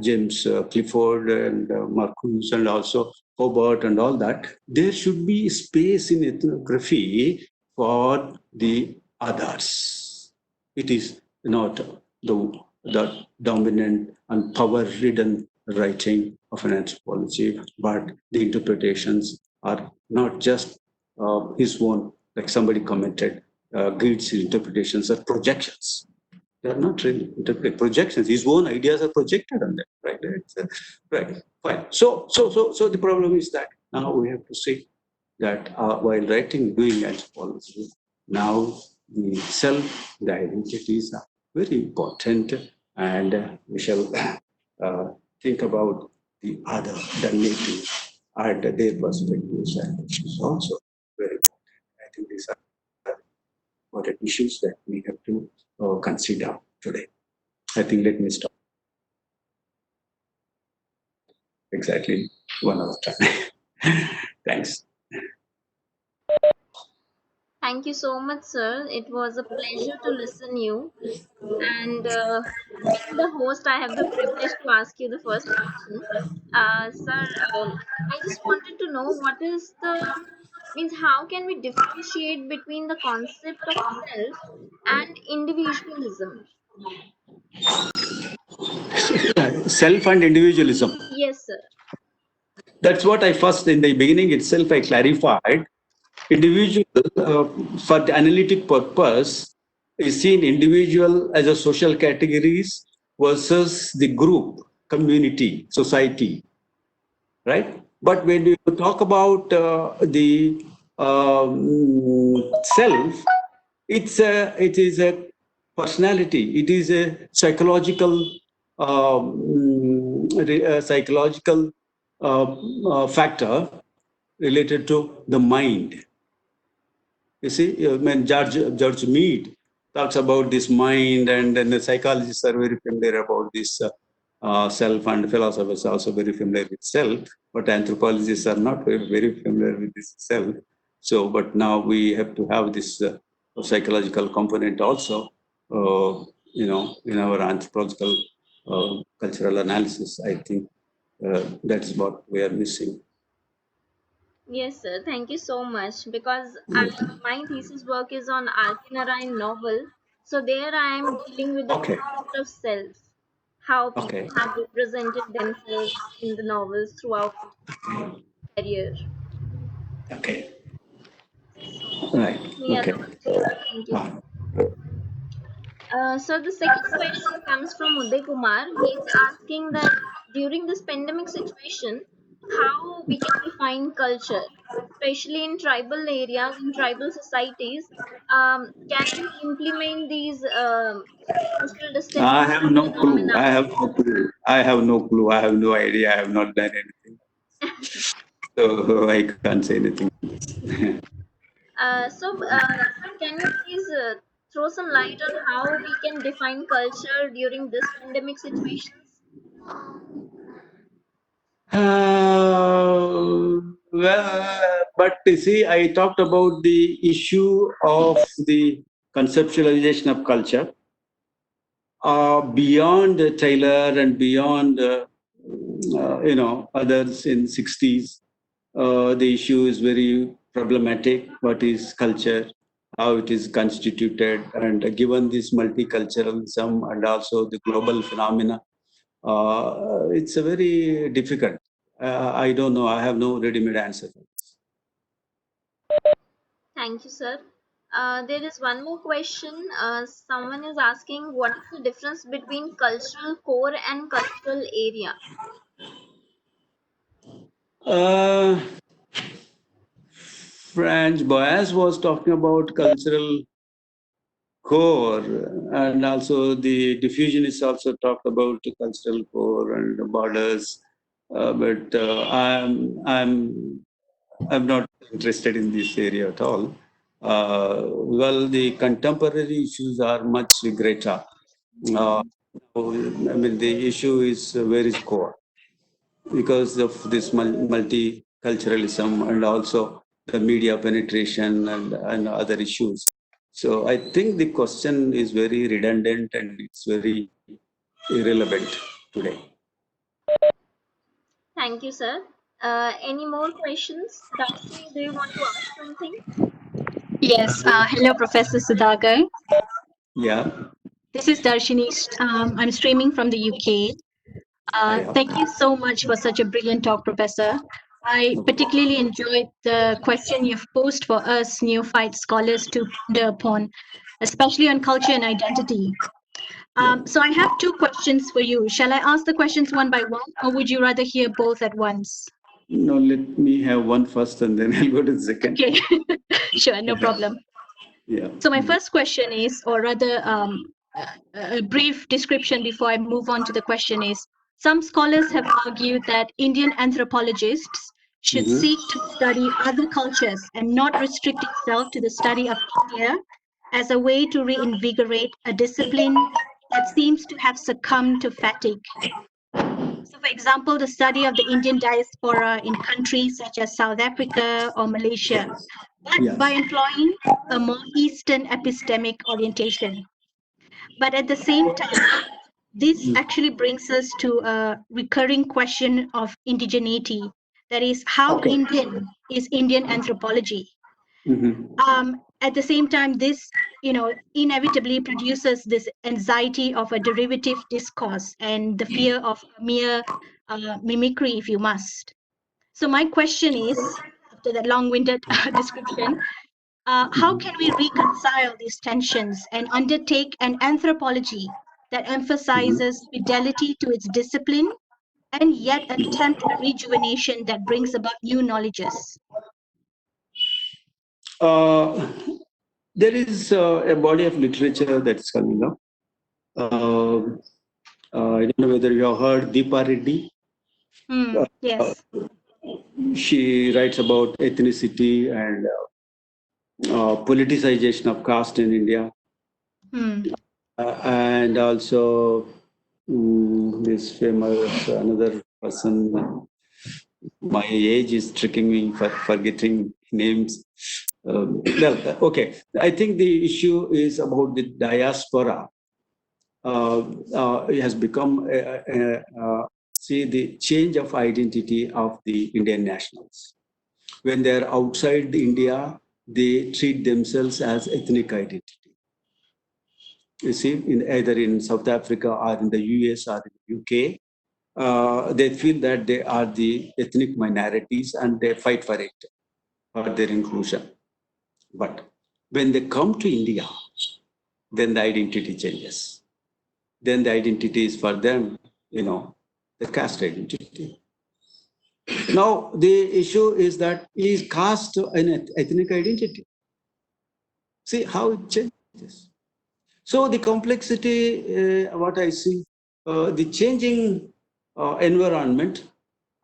James Clifford and Marcuse and also Hobart and all that. There should be space in ethnography for the others. It is not the dominant and power-ridden writing of an anthropology, but the interpretations are not just his own, like somebody commented, Gates' interpretations are projections. They are not really projections. His own ideas are projected on them, right? Right. Fine. So the problem is that now we have to see that while writing, doing anthropology, now the self, the identities are very important, and we shall think about the other, the native, and their perspectives, and which is also very important. I think these are important issues that we have to consider today. I think let me stop exactly 1 hour time. Thanks. Thank you so much, sir. It was a pleasure to listen you. And being the host, I have the privilege to ask you the first question. Sir, I just wanted to know what is the means how can we differentiate between the concept of self and individualism? Self and individualism. Yes, sir. That's what I first, in the beginning itself, I clarified. Individual, for the analytic purpose, is seen individual as a social categories versus the group, community, society, right? But when you talk about the self, it is a personality. It is a psychological psychological factor related to the mind. You see, when George Mead talks about this mind, and then the psychologists are very familiar about this self, and philosophers are also very familiar with self, but anthropologists are not very familiar with this self. So, but now we have to have this psychological component also, in our anthropological cultural analysis. I think that's what we are missing. Yes, sir. Thank you so much. Because my thesis work is on Alkinarine novel. So there I am dealing with the Okay, concept of self, how okay, people have represented themselves in the novels throughout their career. okay, So right, any other okay. questions? Thank you. Ah. So the second question comes from Uday Kumar. He's asking that during this pandemic situation, how we can define culture. especially in tribal areas, in tribal societies, can we implement these social I distancing have no clue. phenomena? I have no clue. I have no clue. I have no idea. I have not done anything. So I can't say anything. Sir, can you please throw some light on how we can define culture during this pandemic situations? But you see, I talked about the issue of the conceptualization of culture beyond Taylor and beyond, others in 60s. The issue is very problematic. What is culture? How it is constituted? And given this multiculturalism and also the global phenomena, it's a very difficult. I don't know. I have no ready-made answer. Thank you, sir. There is one more question. Someone is asking, what is the difference between cultural core and cultural area? Uh, Franz Boas was talking about cultural core, and also the diffusionists also talked about the cultural core and the borders. But I'm not interested in this area at all. Well, the contemporary issues are much greater. Uh, I mean, the issue is where is core, because of this multiculturalism and also the media penetration and other issues. So I think the question is very redundant and it's very irrelevant today. Thank you, sir. Any more questions? Darshini, do you want to ask something? Yes, hello, Professor Sudhakar. Yeah. This is Darshini. I'm streaming from the UK. I, Thank you so much for such a brilliant talk, Professor. I particularly enjoyed the question you've posed for us neophyte scholars to ponder upon, especially on culture and identity. So I have two questions for you. Shall I ask the questions one by one, or would you rather hear both at once? no, let me have one first and then I'll go to the second. Okay, sure, no problem. Yeah. So my first question is, or rather, a brief description before I move on to the question is, some scholars have argued that Indian anthropologists should Mhm. seek to study other cultures and not restrict itself to the study of India as a way to reinvigorate a discipline that seems to have succumbed to fatigue. So, for example, the study of the Indian diaspora in countries such as South Africa or Malaysia, but Yes. by employing a more Eastern epistemic orientation. But at the same time, this actually brings us to a recurring question of indigeneity. That is, how Okay. Indian is Indian anthropology? Mhm. At the same time, this inevitably produces this anxiety of a derivative discourse and the fear of mere mimicry, if you must. So my question is, after that long-winded description, how can we reconcile these tensions and undertake an anthropology that emphasizes fidelity to its discipline and yet attempt a rejuvenation that brings about new knowledges? Uh, there is a body of literature that's coming up. I don't know whether you have heard Deepa Reddy. Yes. She writes about ethnicity and politicization of caste in India, and also this famous another person. My age is tricking me for forgetting names. Well, okay. I think the issue is about the diaspora. It has become, see, the change of identity of the Indian nationals. When they're outside India, they treat themselves as ethnic identity. You see, either in South Africa or in the US or in the UK, they feel that they are the ethnic minorities and they fight for it, for their inclusion. But when they come to India, then the identity changes. Then the identity is for them, the caste identity. Now, the issue is that is caste an ethnic identity? See how it changes. So the complexity, what I see, the changing environment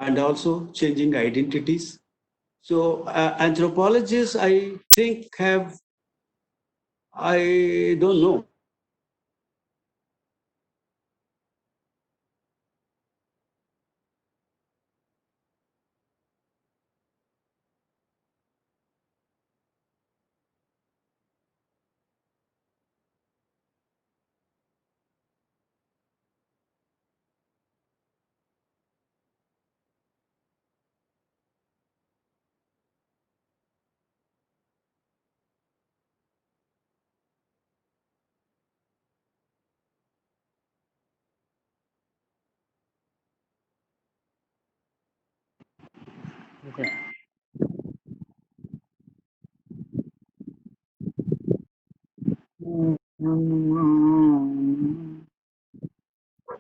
and also changing identities. So anthropologists, I think, have, I don't know.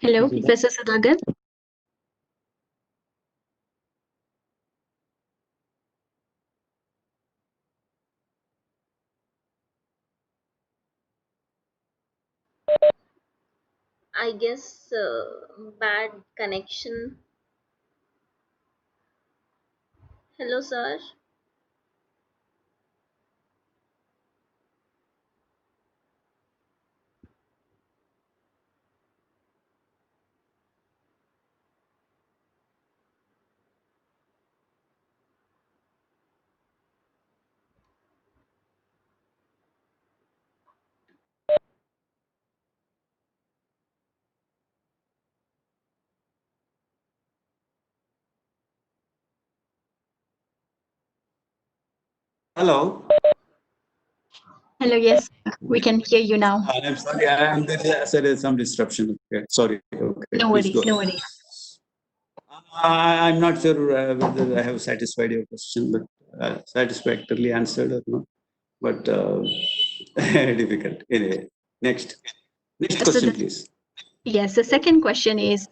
Hello, Professor Sadagar. I guess bad connection. Hello, sir. Hello. Hello, yes, we can hear you now. I'm sorry, there is some disruption. Okay. Sorry. Okay, No please go worries, no ahead. worries. I'm not sure whether I have satisfied your question, but satisfactorily answered or not. But difficult. Anyway, next So question, please. yes, the second question is,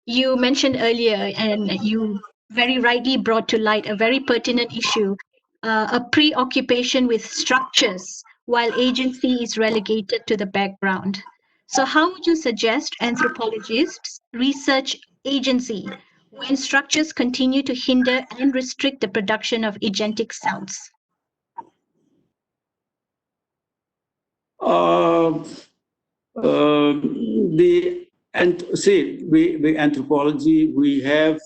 you mentioned earlier, and you very rightly brought to light a very pertinent issue, a preoccupation with structures while agency is relegated to the background. So, how would you suggest anthropologists research agency when structures continue to hinder and restrict the production of agentic sounds? Uh, the and see, we anthropology, we have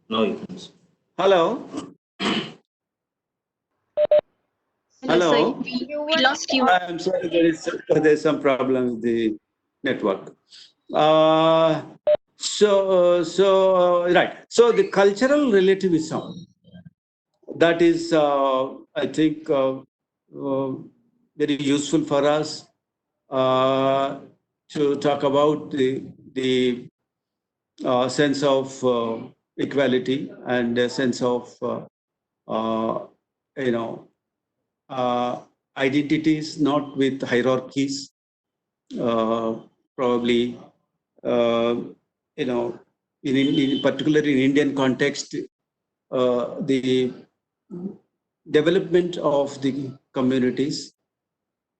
no. Hello. Hello, sir. Hello. You We were lost you. I'm sorry, there's some problem with the network. Uh, right. So the cultural relativism, that is, I think, very useful for us to talk about the sense of equality and a sense of uh, you know identities, not with hierarchies. Probably, uh, you know, in particularly in Indian context, the development of the communities,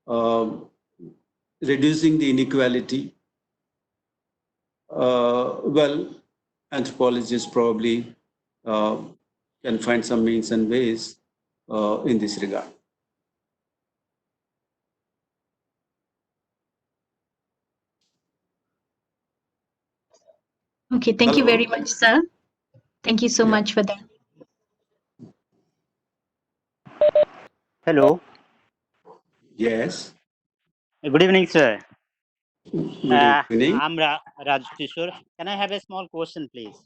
um, reducing the inequality. Well, anthropologists probably uh, can find some means and ways in this regard. Okay, thank you Hello? very much, sir. Thank you so Yeah. much for that. Hello. Yes. Good evening, sir. Good evening. I'm Raj Kishore. Can I have a small question, please?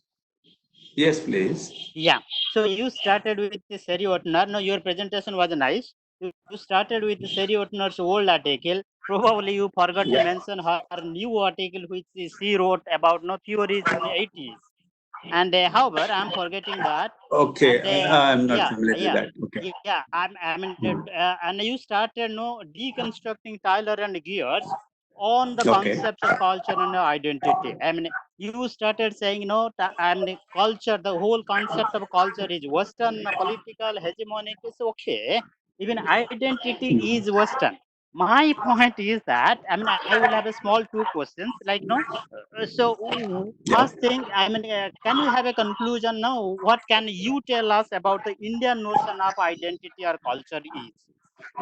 Yes, please. Yeah. So you started with the Seri Otner. No, your presentation was nice. You started with the Seri Otner's old article. Probably you forgot to mention her new article, which she wrote about no theories in the 80s. And however, I'm forgetting that. Okay, And I'm not familiar with that. Okay. and you started deconstructing Tyler and Gears on the Okay. concepts of culture and identity. I mean, you started saying culture, the whole concept of culture is Western political hegemonic is okay. Even identity is Western. My point is that I will have a small two questions like Yeah. first thing, can you have a conclusion now? What can you tell us about the Indian notion of identity or culture is?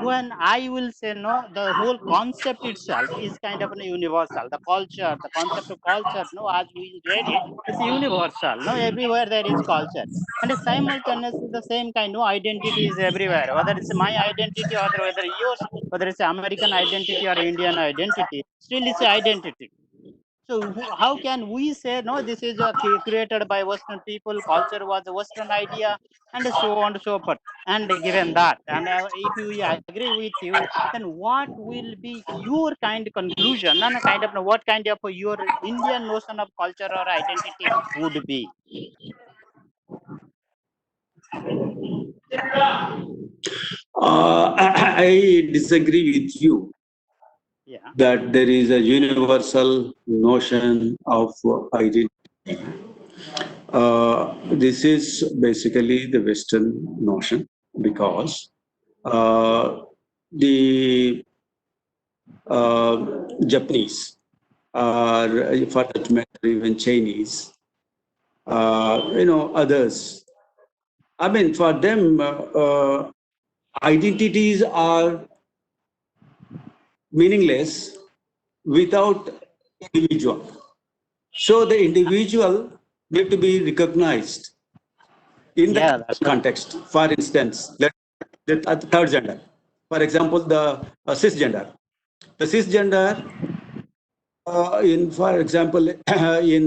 When I will say no, the whole concept itself is kind of a universal. The culture, the concept of culture, no, as we read it, it's universal. No, everywhere there is culture. And simultaneously, the same kind of identity is everywhere. Whether it's my identity or whether yours, whether it's American identity or Indian identity, still it's identity. So how can we say no? This is created by Western people. Culture was a Western idea, and so on and so forth. And given that, and if we agree with you, then what will be your kind of conclusion? And kind of what kind of your Indian notion of culture or identity would be? I disagree with you Yeah. that there is a universal notion of identity. This is basically the Western notion because the Japanese, or for that matter, even Chinese, others. I mean, for them, identities are meaningless without individual. So the individual need to be recognized in the Yeah, that's context. For instance, the third gender. For example, the cisgender. The cisgender, for example, in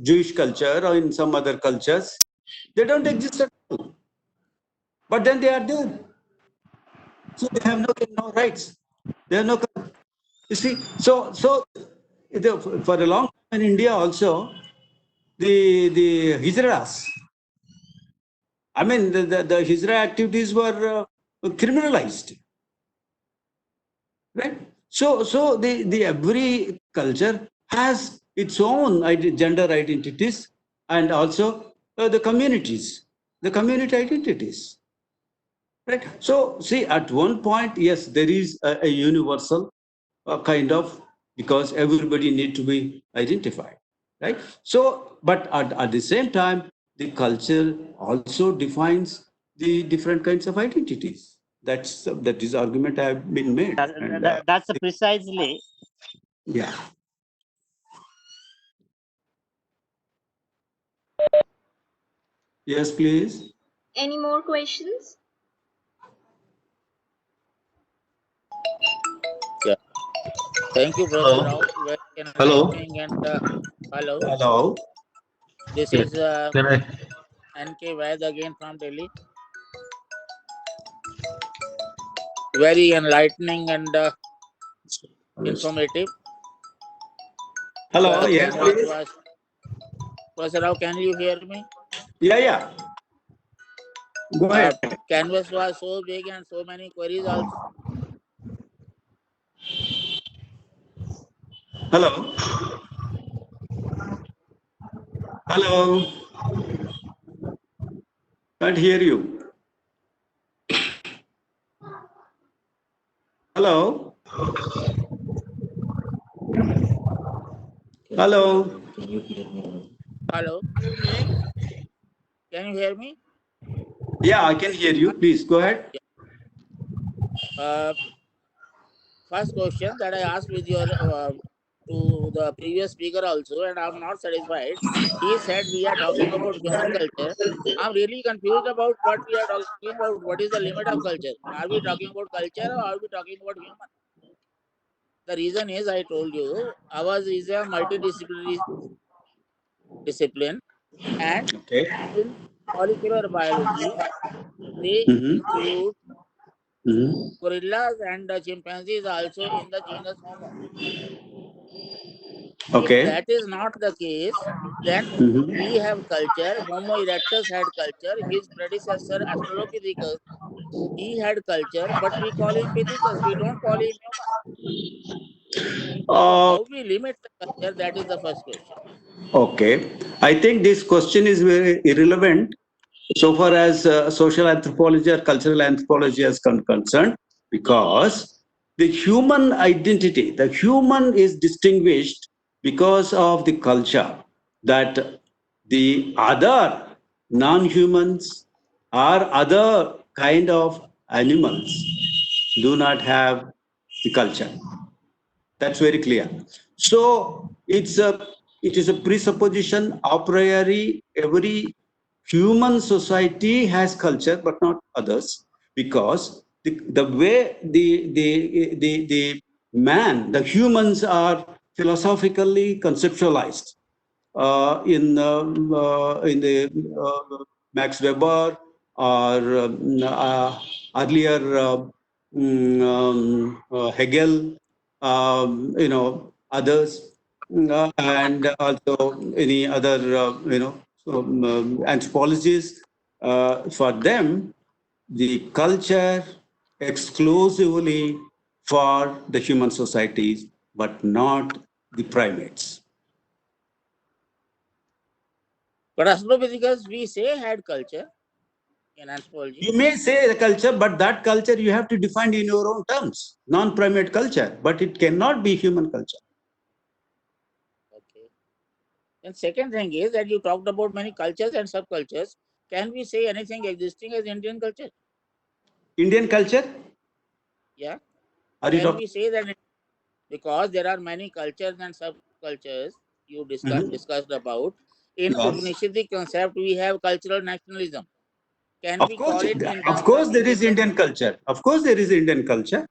Jewish culture or in some other cultures, they don't exist at all. But then they are there. So they have no rights. They have no. You see, for a long time in India also, the Hijras, I mean, the Hijra activities were criminalized, right? So the every culture has its own gender identities and also the community identities, right? So see, at one point, yes, there is a universal kind of, because everybody need to be identified, right? So, but at the same time, the culture also defines the different kinds of identities. That is argument have been made, and that's precisely. yeah. Yes, please. Any more questions? Yeah. Thank you, Professor Rao. Very Hello. enlightening and hello. Hello. This Yeah. is Can I? NK Vaid again from Delhi. Very enlightening and informative. Hello. The Yes, canvas please. was Professor Rao. Can you hear me? Yeah. Go ahead. Canvas was so big and so many queries also. Hello. Hello. Can't hear you. Hello. Hello. Hello. Can you hear me? Yeah, I can hear you. Please go ahead. First question that I asked with your to the previous speaker also, and I'm not satisfied. He said we are talking about human culture. I'm really confused about what we are talking about. What is the limit of culture? Are we talking about culture or are we talking about human? The reason is I told you ours is a multidisciplinary discipline, and Okay. in molecular biology they Mhm. include Mhm. gorillas and chimpanzees also in the genus Homo. If Okay. that is not the case, then Mhm. we have culture. Homo erectus had culture. His predecessor, Australopithecus, he had culture, but we call him Pithecus. We don't call him human. So Uh, how we limit the culture? That is the first question. okay. I think this question is very irrelevant so far as social anthropology or cultural anthropology is concerned, because the human identity, the human is distinguished because of the culture that the other non-humans or other kind of animals do not have the culture. That's very clear. So it is a presupposition a priori every human society has culture but not others, because the way the man, the humans are philosophically conceptualized in the Max Weber or earlier Hegel, others, and also any other anthropologists. For them, the culture exclusively for the human societies, but not the primates. But Australopithecus, we say had culture in anthropology. You may say the culture, but that culture you have to define in your own terms, non-primate culture, but it cannot be human culture. Okay. And second thing is that you talked about many cultures and subcultures. Can we say anything existing as Indian culture? Indian culture? Yeah. Are you Can talking? we say that because there are many cultures and subcultures you discussed about in Yes. Upanishadic concept we have cultural nationalism. Can we call it in Of terms course, of there is Indian culture? Indian culture. Of course, there is Indian culture.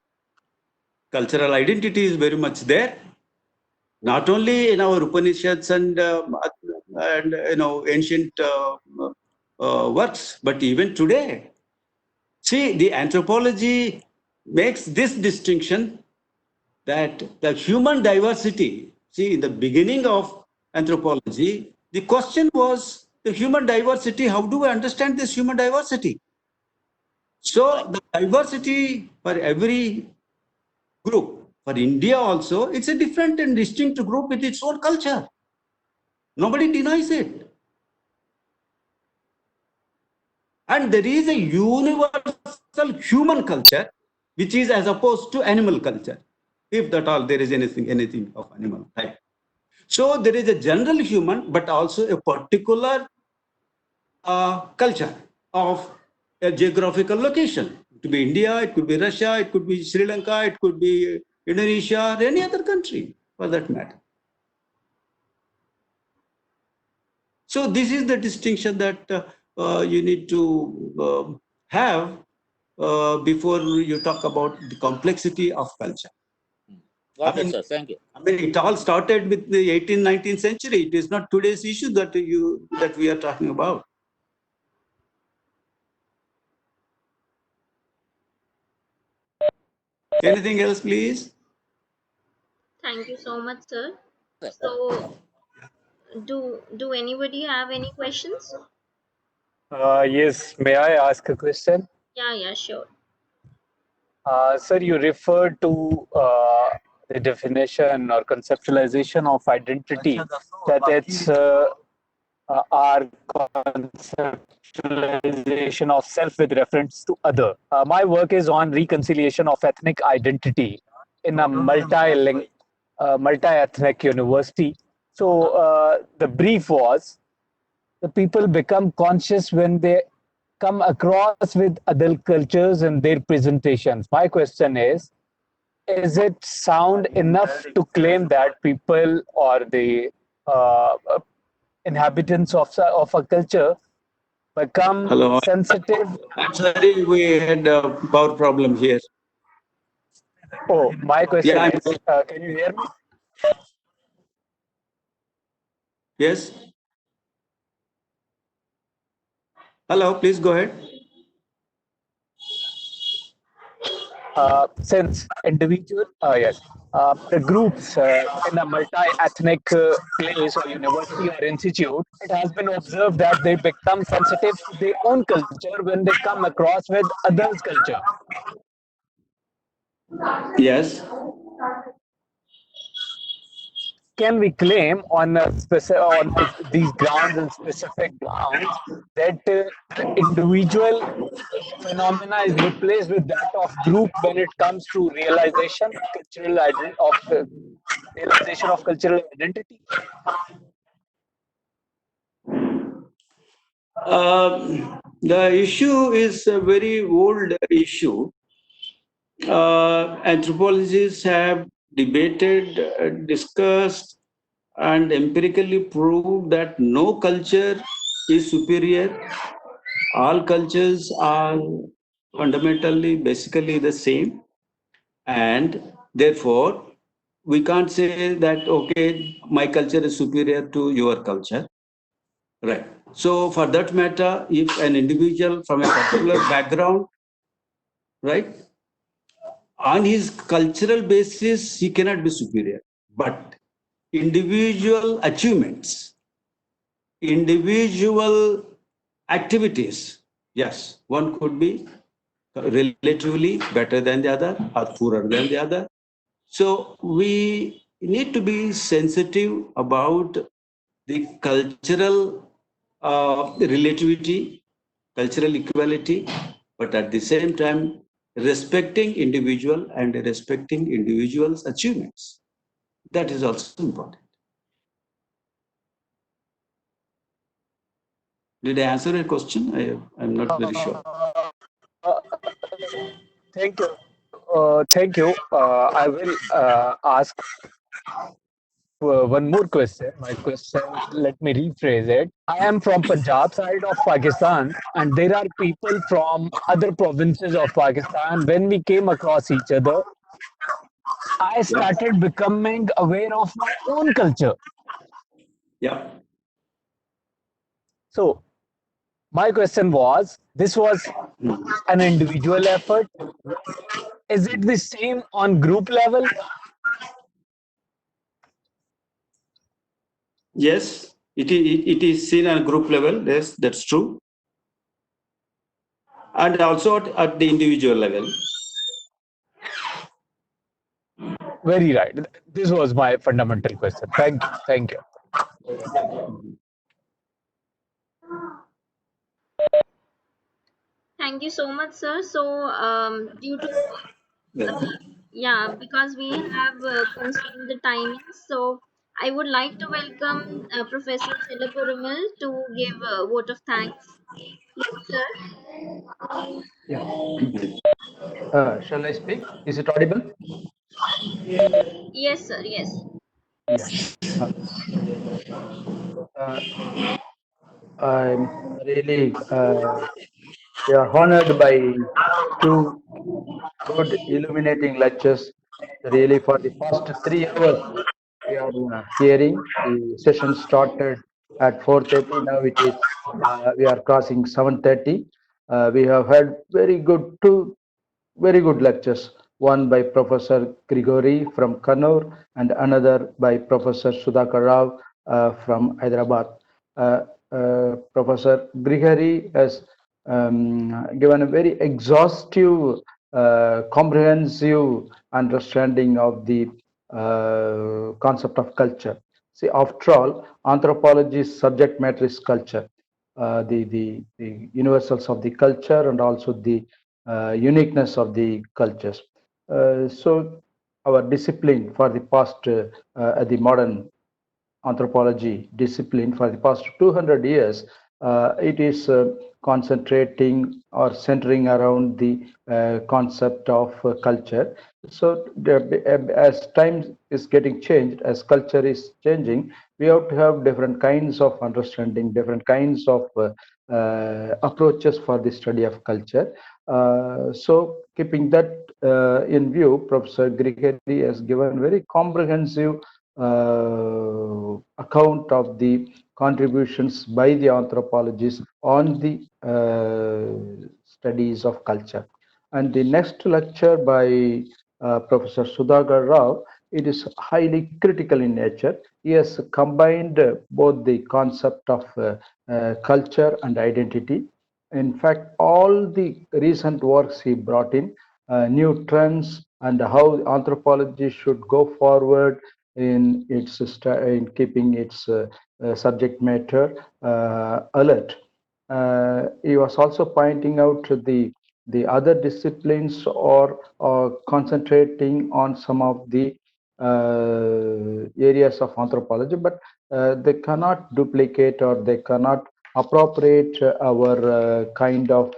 Cultural identity is very much there. Not only in our Upanishads and ancient works, but even today. See, the anthropology makes this distinction that the human diversity, see, in the beginning of anthropology, the question was the human diversity. How do we understand this human diversity? So, the diversity for every group, for India also, it's a different and distinct group with its own culture. Nobody denies it. And there is a universal human culture, which is as opposed to animal culture, if that all there is anything of animal type. So there is a general human, but also a particular culture of a geographical location. It could be India, it could be Russia, it could be Sri Lanka, it could be Indonesia, or any other country for that matter. So this is the distinction that you need to have before you talk about the complexity of culture. Got it, sir. Thank you. I mean, it all started with the 18th, 19th century. It is not today's issue that we are talking about. Anything else, please? Thank you so much, sir. Sir. So, do anybody have any questions? Yes, may I ask a question? Yeah, sure. Sir, you referred to the definition or conceptualization of identity, that it's our conceptualization of self with reference to other. My work is on reconciliation of ethnic identity in a multi-ethnic university. So the brief was, the people become conscious when they come across with other cultures and their presentations. My question is, is it sound enough to claim that people or the inhabitants of a culture become Hello. sensitive? I'm sorry, we had a power problem here. Oh, my Yeah, question I'm, is, can you hear me? yes. Hello, please go ahead. Since yes, the groups in a multi-ethnic place or university or institute, it has been observed that they become sensitive to their own culture when they come across with others' culture. Yes. Can we claim on these grounds and specific grounds that the individual phenomena is replaced with that of group when it comes to realization of cultural identity? The issue is a very old issue. Anthropologists have debated, discussed, and empirically proved that no culture is superior. All cultures are fundamentally, basically the same, and therefore, we can't say that, okay, my culture is superior to your culture. Right. So, for that matter, if an individual from a particular background, right, on his cultural basis, he cannot be superior. But individual achievements, individual activities, yes, one could be relatively better than the other or poorer than the other. So we need to be sensitive about the cultural relativity, cultural equality, but at the same time, respecting individual and respecting individuals' achievements. That is also important. Did I answer your question? I'm not very sure. Uh, Thank you. Thank you. I will ask one more question. My question, let me rephrase it. I am from Punjab side of Pakistan, and there are people from other provinces of Pakistan. When we came across each other, I Yeah. started becoming aware of my own culture. Yeah. So, my question was this was an individual effort. Is it the same on group level? Yes, it is seen on group level. Yes, that's true. And also at the individual level. Very right. This was my fundamental question. Thank you. Thank you. Thank you so much, sir. So, due to Yeah. yeah, because we have consumed the timing, so I would like to welcome Professor Chelaperumal to give a vote of thanks. Please, sir. Yeah. Shall I speak? Is it audible? Yes, sir. Yes. Yeah. Uh, uh, I'm really we are honored by two good illuminating lectures. Really, for the past 3 hours, we are hearing. The session started at 4:30. Now it is we are crossing 7:30. We have had two very good lectures, one by Professor Grigori from Kannur and another by Professor Sudhakar Rao from Hyderabad. Professor Grigori has given a very exhaustive, comprehensive understanding of the concept of culture. See, after all, anthropology's subject matter is culture. The universals of the culture and also the uniqueness of the cultures. So our discipline for the past, the modern anthropology discipline for the past 200 years It is concentrating or centering around the concept of culture. So as time is getting changed, as culture is changing, we have to have different kinds of understanding, different kinds of approaches for the study of culture. So keeping that in view, Professor Grigeri has given very comprehensive account of the contributions by the anthropologists on the studies of culture. And the next lecture by Professor Sudhakar Rao, it is highly critical in nature. He has combined both the concept of culture and identity. In fact, all the recent works he brought in, new trends and how anthropology should go forward in keeping its subject matter alert. He was also pointing out the other disciplines or concentrating on some of the areas of anthropology, but they cannot duplicate or they cannot appropriate our kind of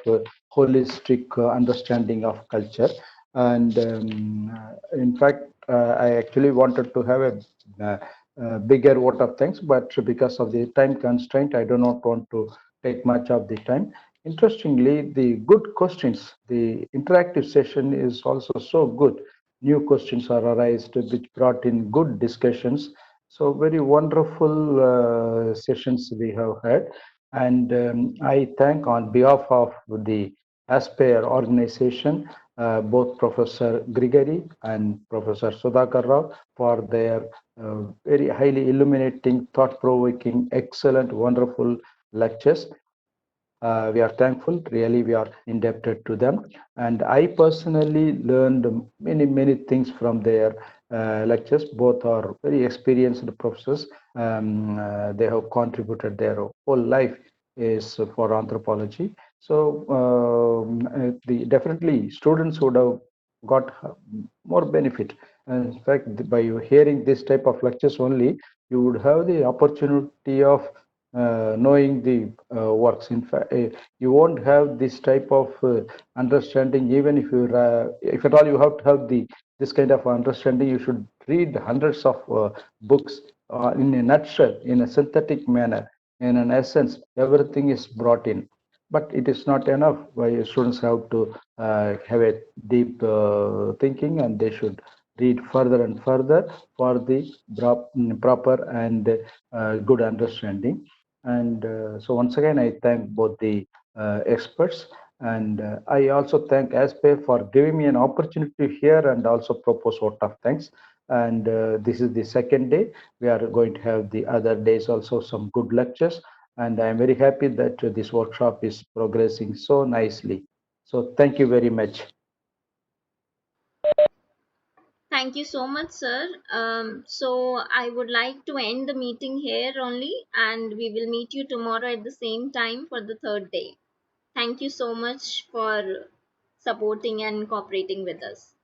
holistic understanding of culture. And in fact, I actually wanted to have a bigger vote of thanks, but because of the time constraint, I do not want to take much of the time. Interestingly, the good questions, the interactive session is also so good. New questions are arised, which brought in good discussions. So very wonderful sessions we have had. And I thank on behalf of the Aspire organization, both Professor Grigori and Professor Sudhakar Rao for their very highly illuminating, thought-provoking, excellent, wonderful lectures. We are thankful, really, we are indebted to them. And I personally learned many things from their lectures. Both are very experienced professors. They have contributed their whole life is for anthropology. So definitely students would have got more benefit. In fact, by hearing this type of lectures only, you would have the opportunity of knowing the works. In fact, you won't have this type of understanding even if at all you have to have this kind of understanding. You should read hundreds of books in a nutshell, in a synthetic manner. In an essence, everything is brought in. But it is not enough. Why students have to have a deep thinking, and they should read further and further for the proper and good understanding. And so once again, I thank both the experts, and I also thank ASPE for giving me an opportunity to hear and also propose vote of thanks. And this is the second day. We are going to have the other days also some good lectures. And I am very happy that this workshop is progressing so nicely. So thank you very much. Thank you so much, sir. So I would like to end the meeting here only, and we will meet you tomorrow at the same time for the third day. Thank you so much for supporting and cooperating with us.